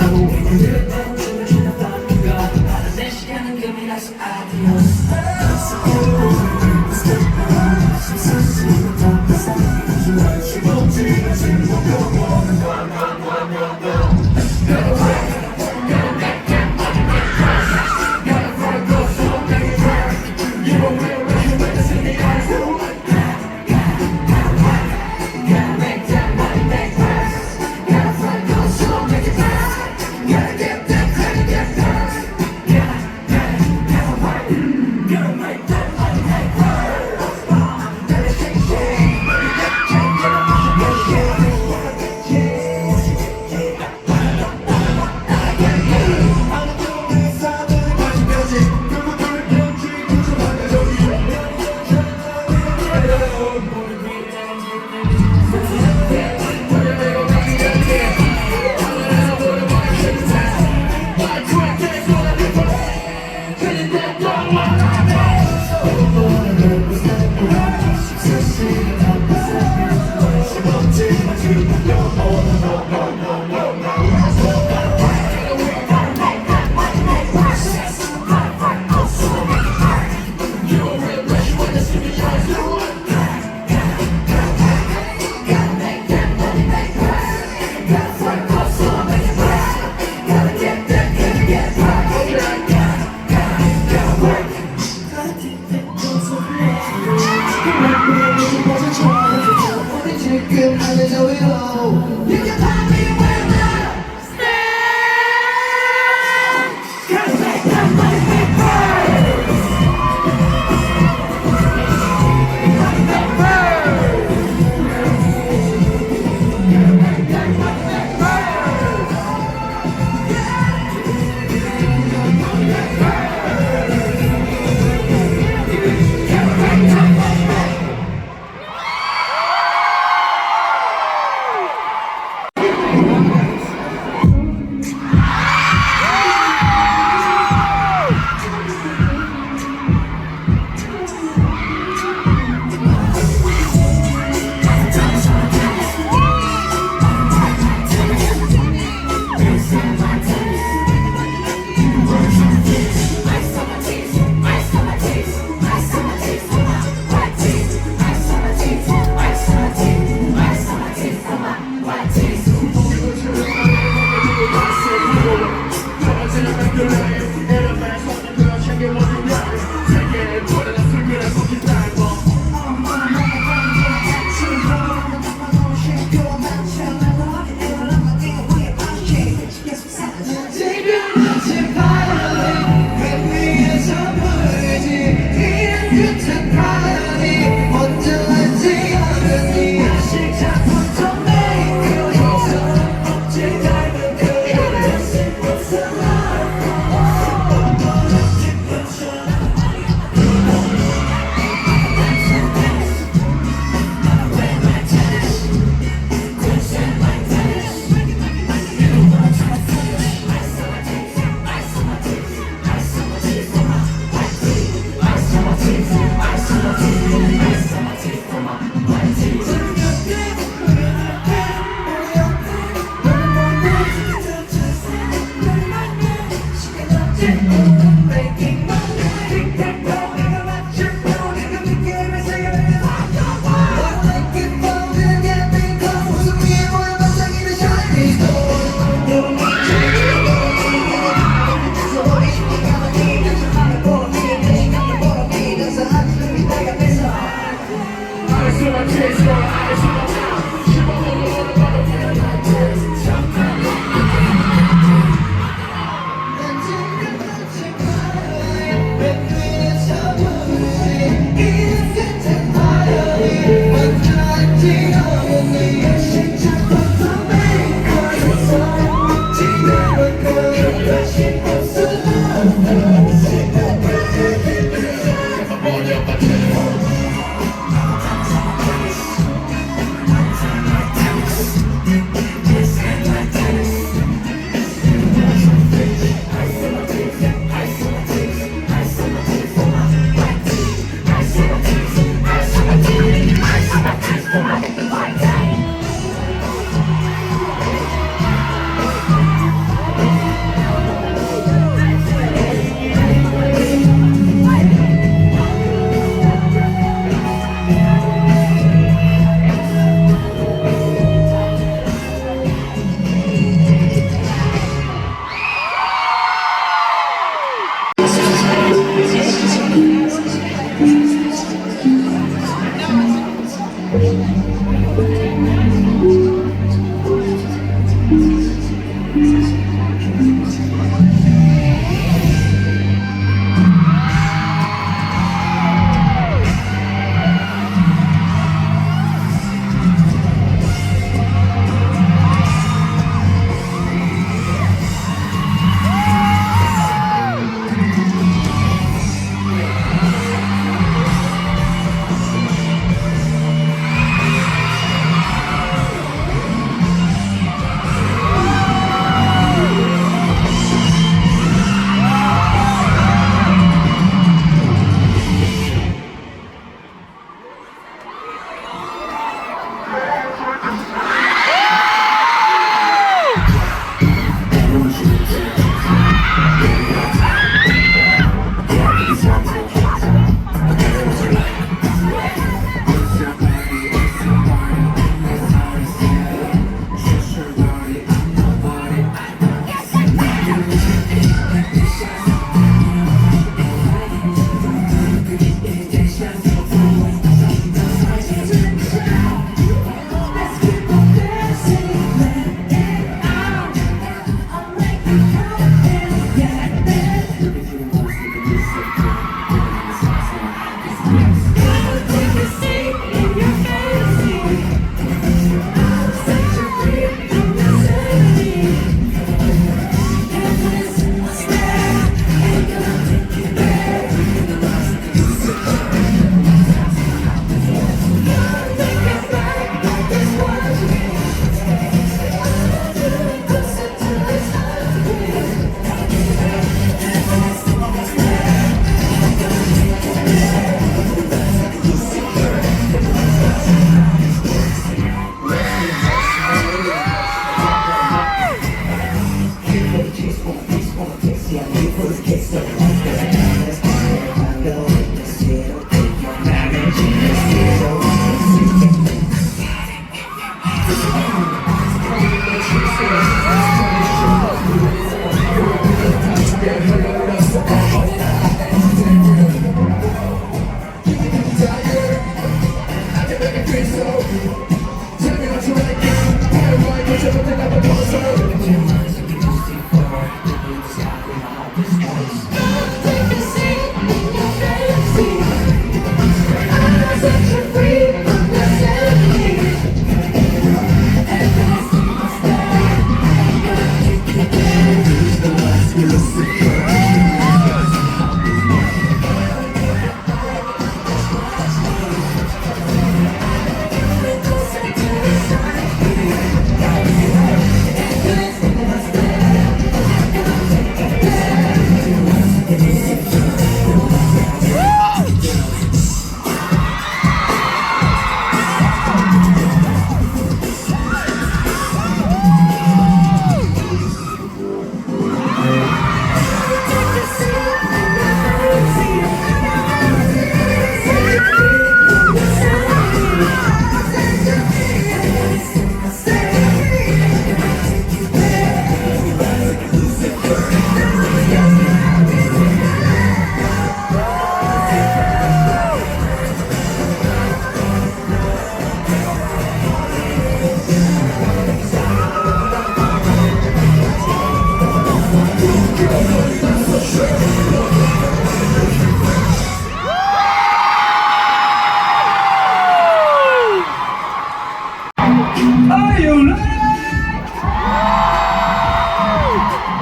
Are you ready?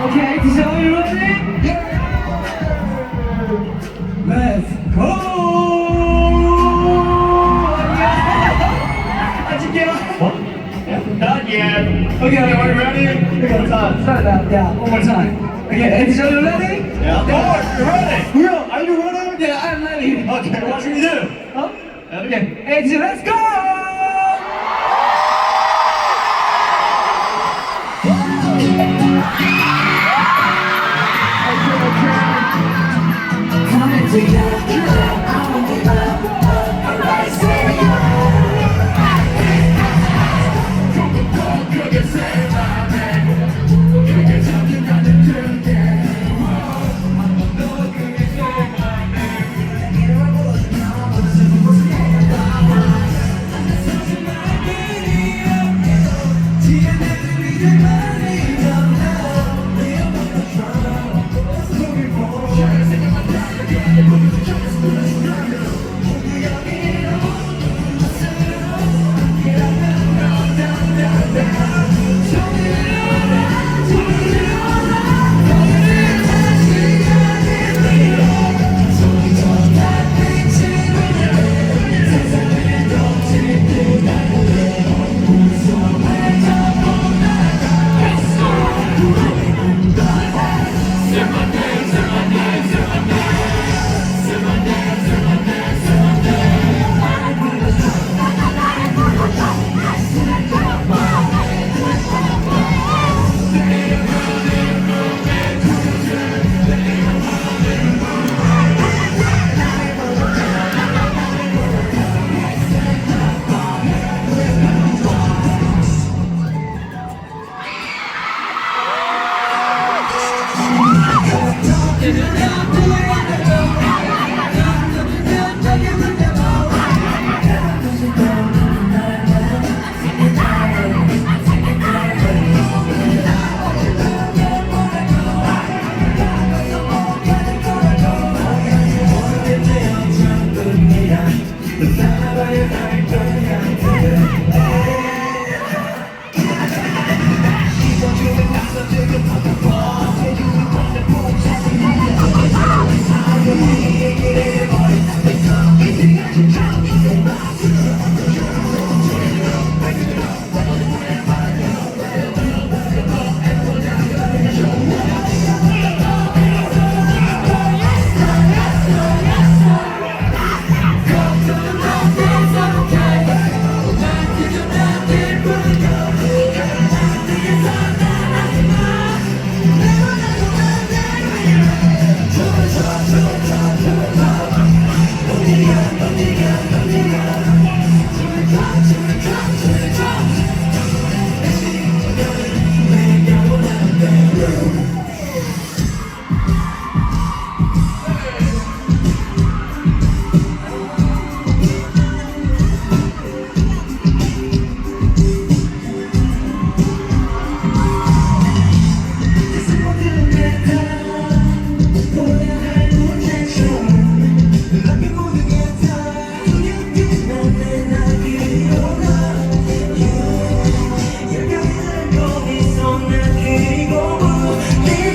Okay, Ateez, are you ready? Yeah. Let's go! How'd you get off? What? Not yet. Okay, are you ready? Okay, start that. Yeah, one more time. Okay, Ateez, are you ready? Yeah. Oh, you're ready. Real, are you ready? Yeah, I'm ready. Okay, what should we do? Huh? Okay, Ateez, let's go! Coming together, I won't give up. Everybody say 그리고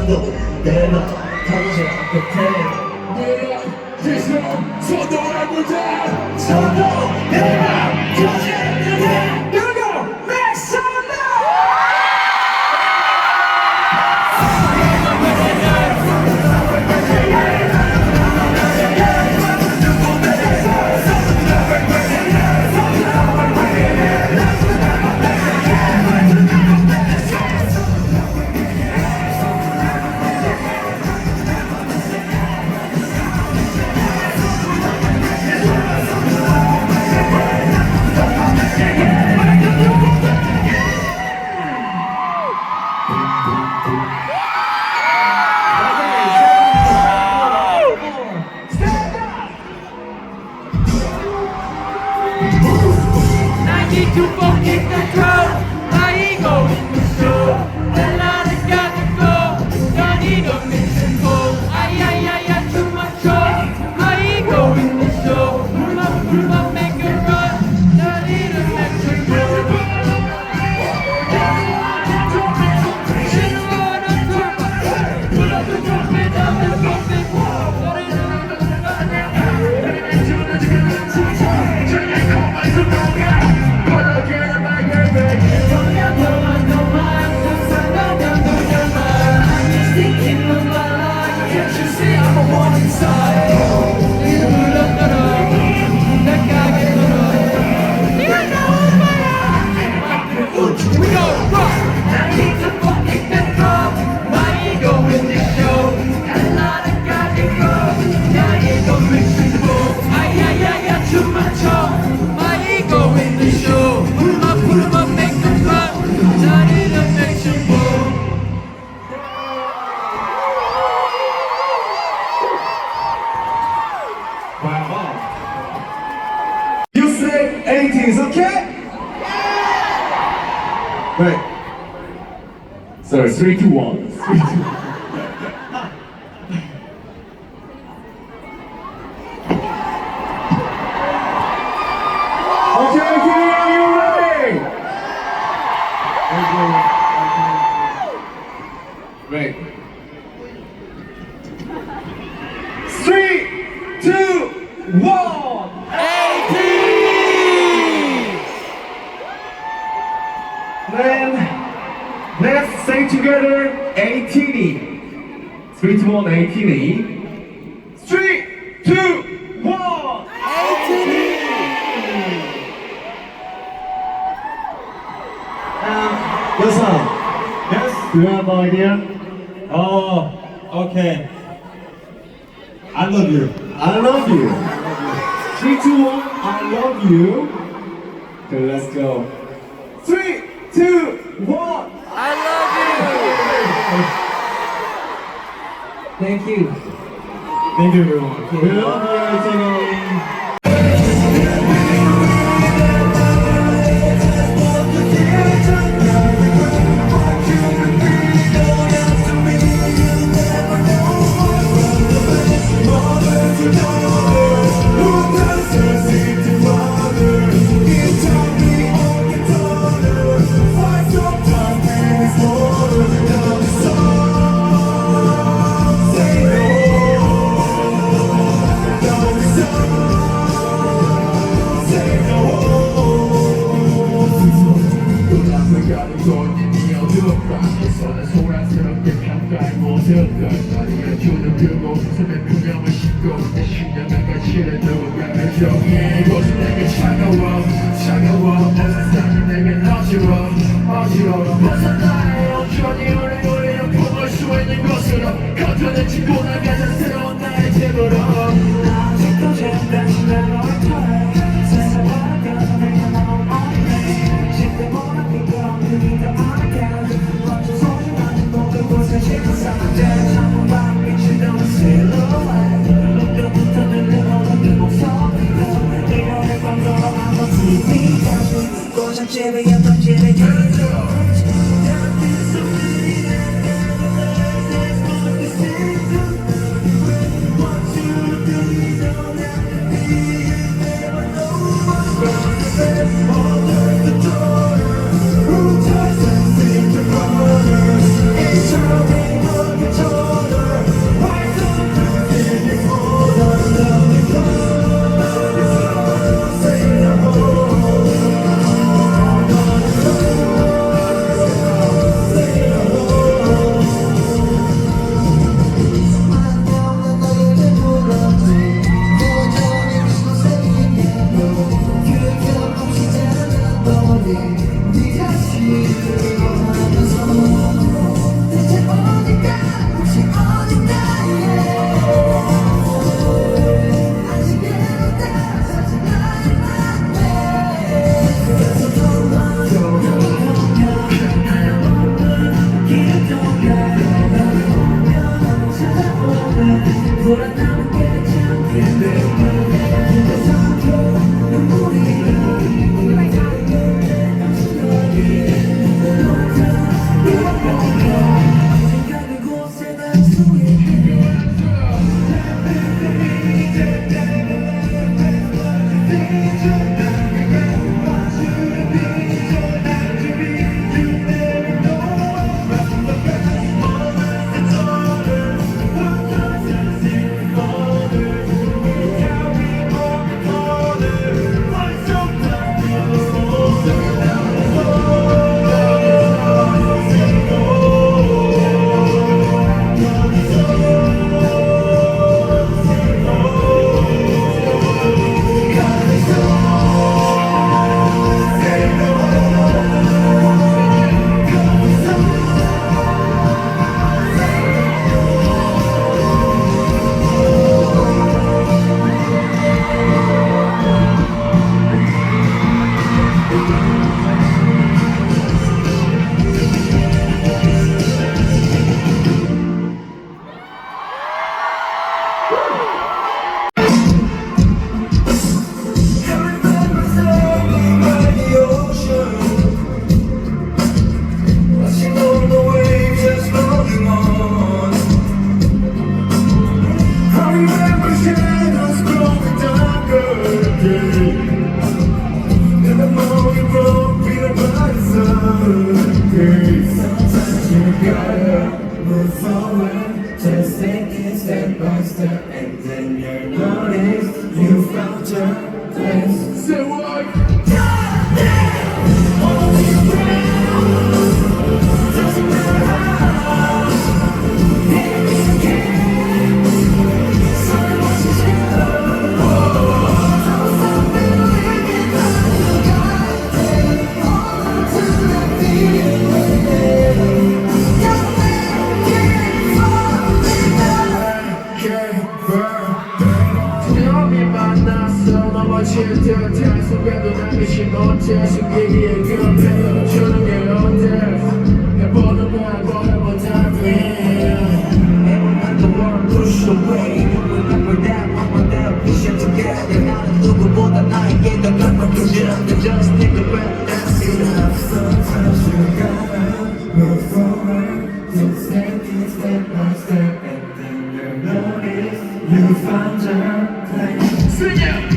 쳐도 내가 당신 곁에 내가 계속 서도해보자 서도 내가 당신 곁에 누구 make some I need to fucking control my ego in the show. And I got to go. I need a mix and go. I too much of my ego in the show. Pull up, make it run. I need a mix and go. Pull up the trumpet, down the trumpet. You say Ateez, okay? Right. Sorry, 3, 2, 1. 3, 2, 1. Okay, Kitty, are you ready? Right. 3, 2, 1. Then let's say together Ateez. 3, 2, 1, Ateez. 3, 2, 1. Listen. Yes? Do you have an idea? Oh, okay. I love you. I love you. 3, 2, 1, I love you. Okay, let's go. 3, 2, 1. I love you. Thank you. Thank you, everyone. We love you, Ateez. It's 돌아가는 게 참긴데 근데 삼켜 눈물이 생각의 곳에 닿을 수 있게 Just take it step by step, and then you notice you found your place. Say what? 넘어질 듯한 순간도 남이시 못해 숨기기에 급해 주는 게 어때 해보는 말고 해보자 Everyone at the world push away Remember that moment that we share together 나는 누구보다 나에게 더 가깝게 Just take a breath, that's enough Sometimes you gotta move forward Just take it step by step And then you notice you found your place Sing it!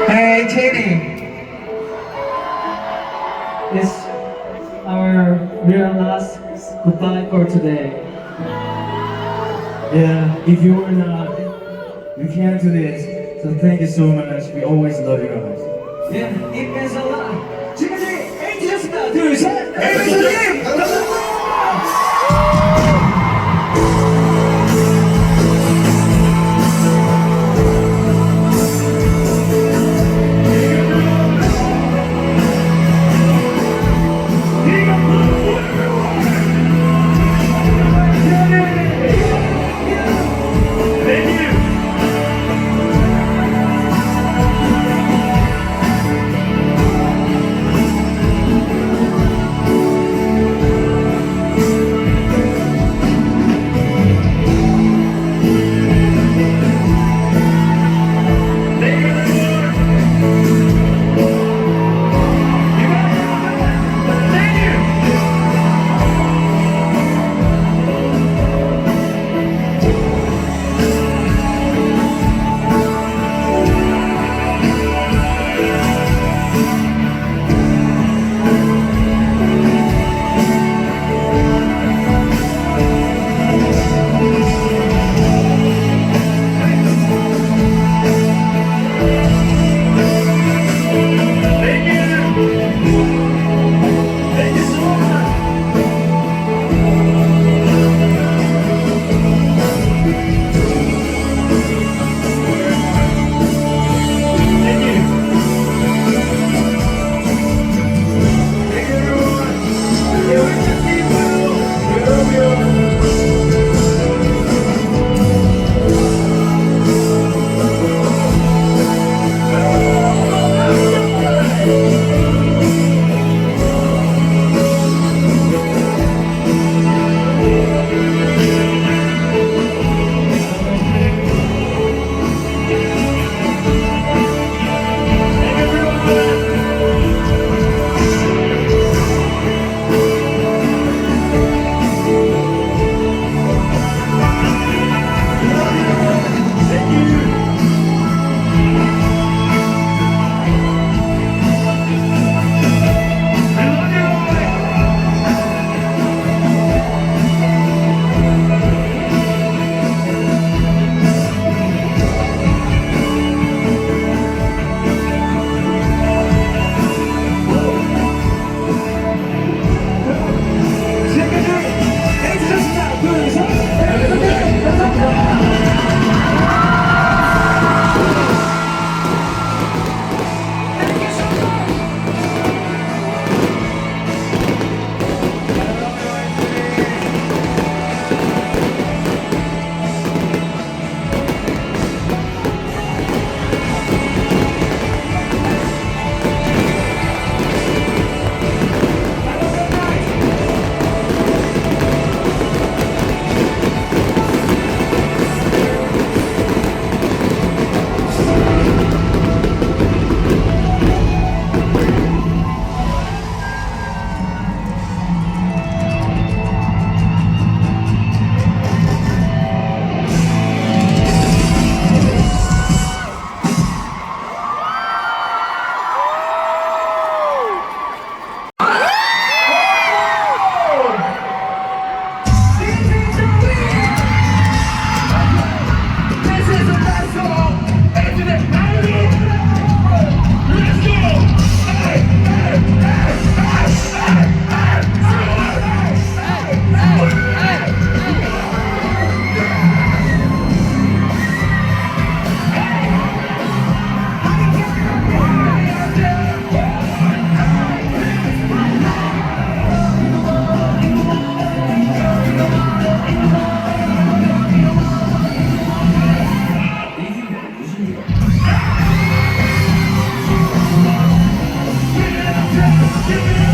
Hey, Katie. It's our real last goodbye for today. Yeah, if you were not, we can't do this. So thank you so much. We always love you guys. Yeah, it means a lot. 지금까지 에이티즈였습니다. 둘, 셋, 에이티즈님! 감사합니다. 이거 Give it up.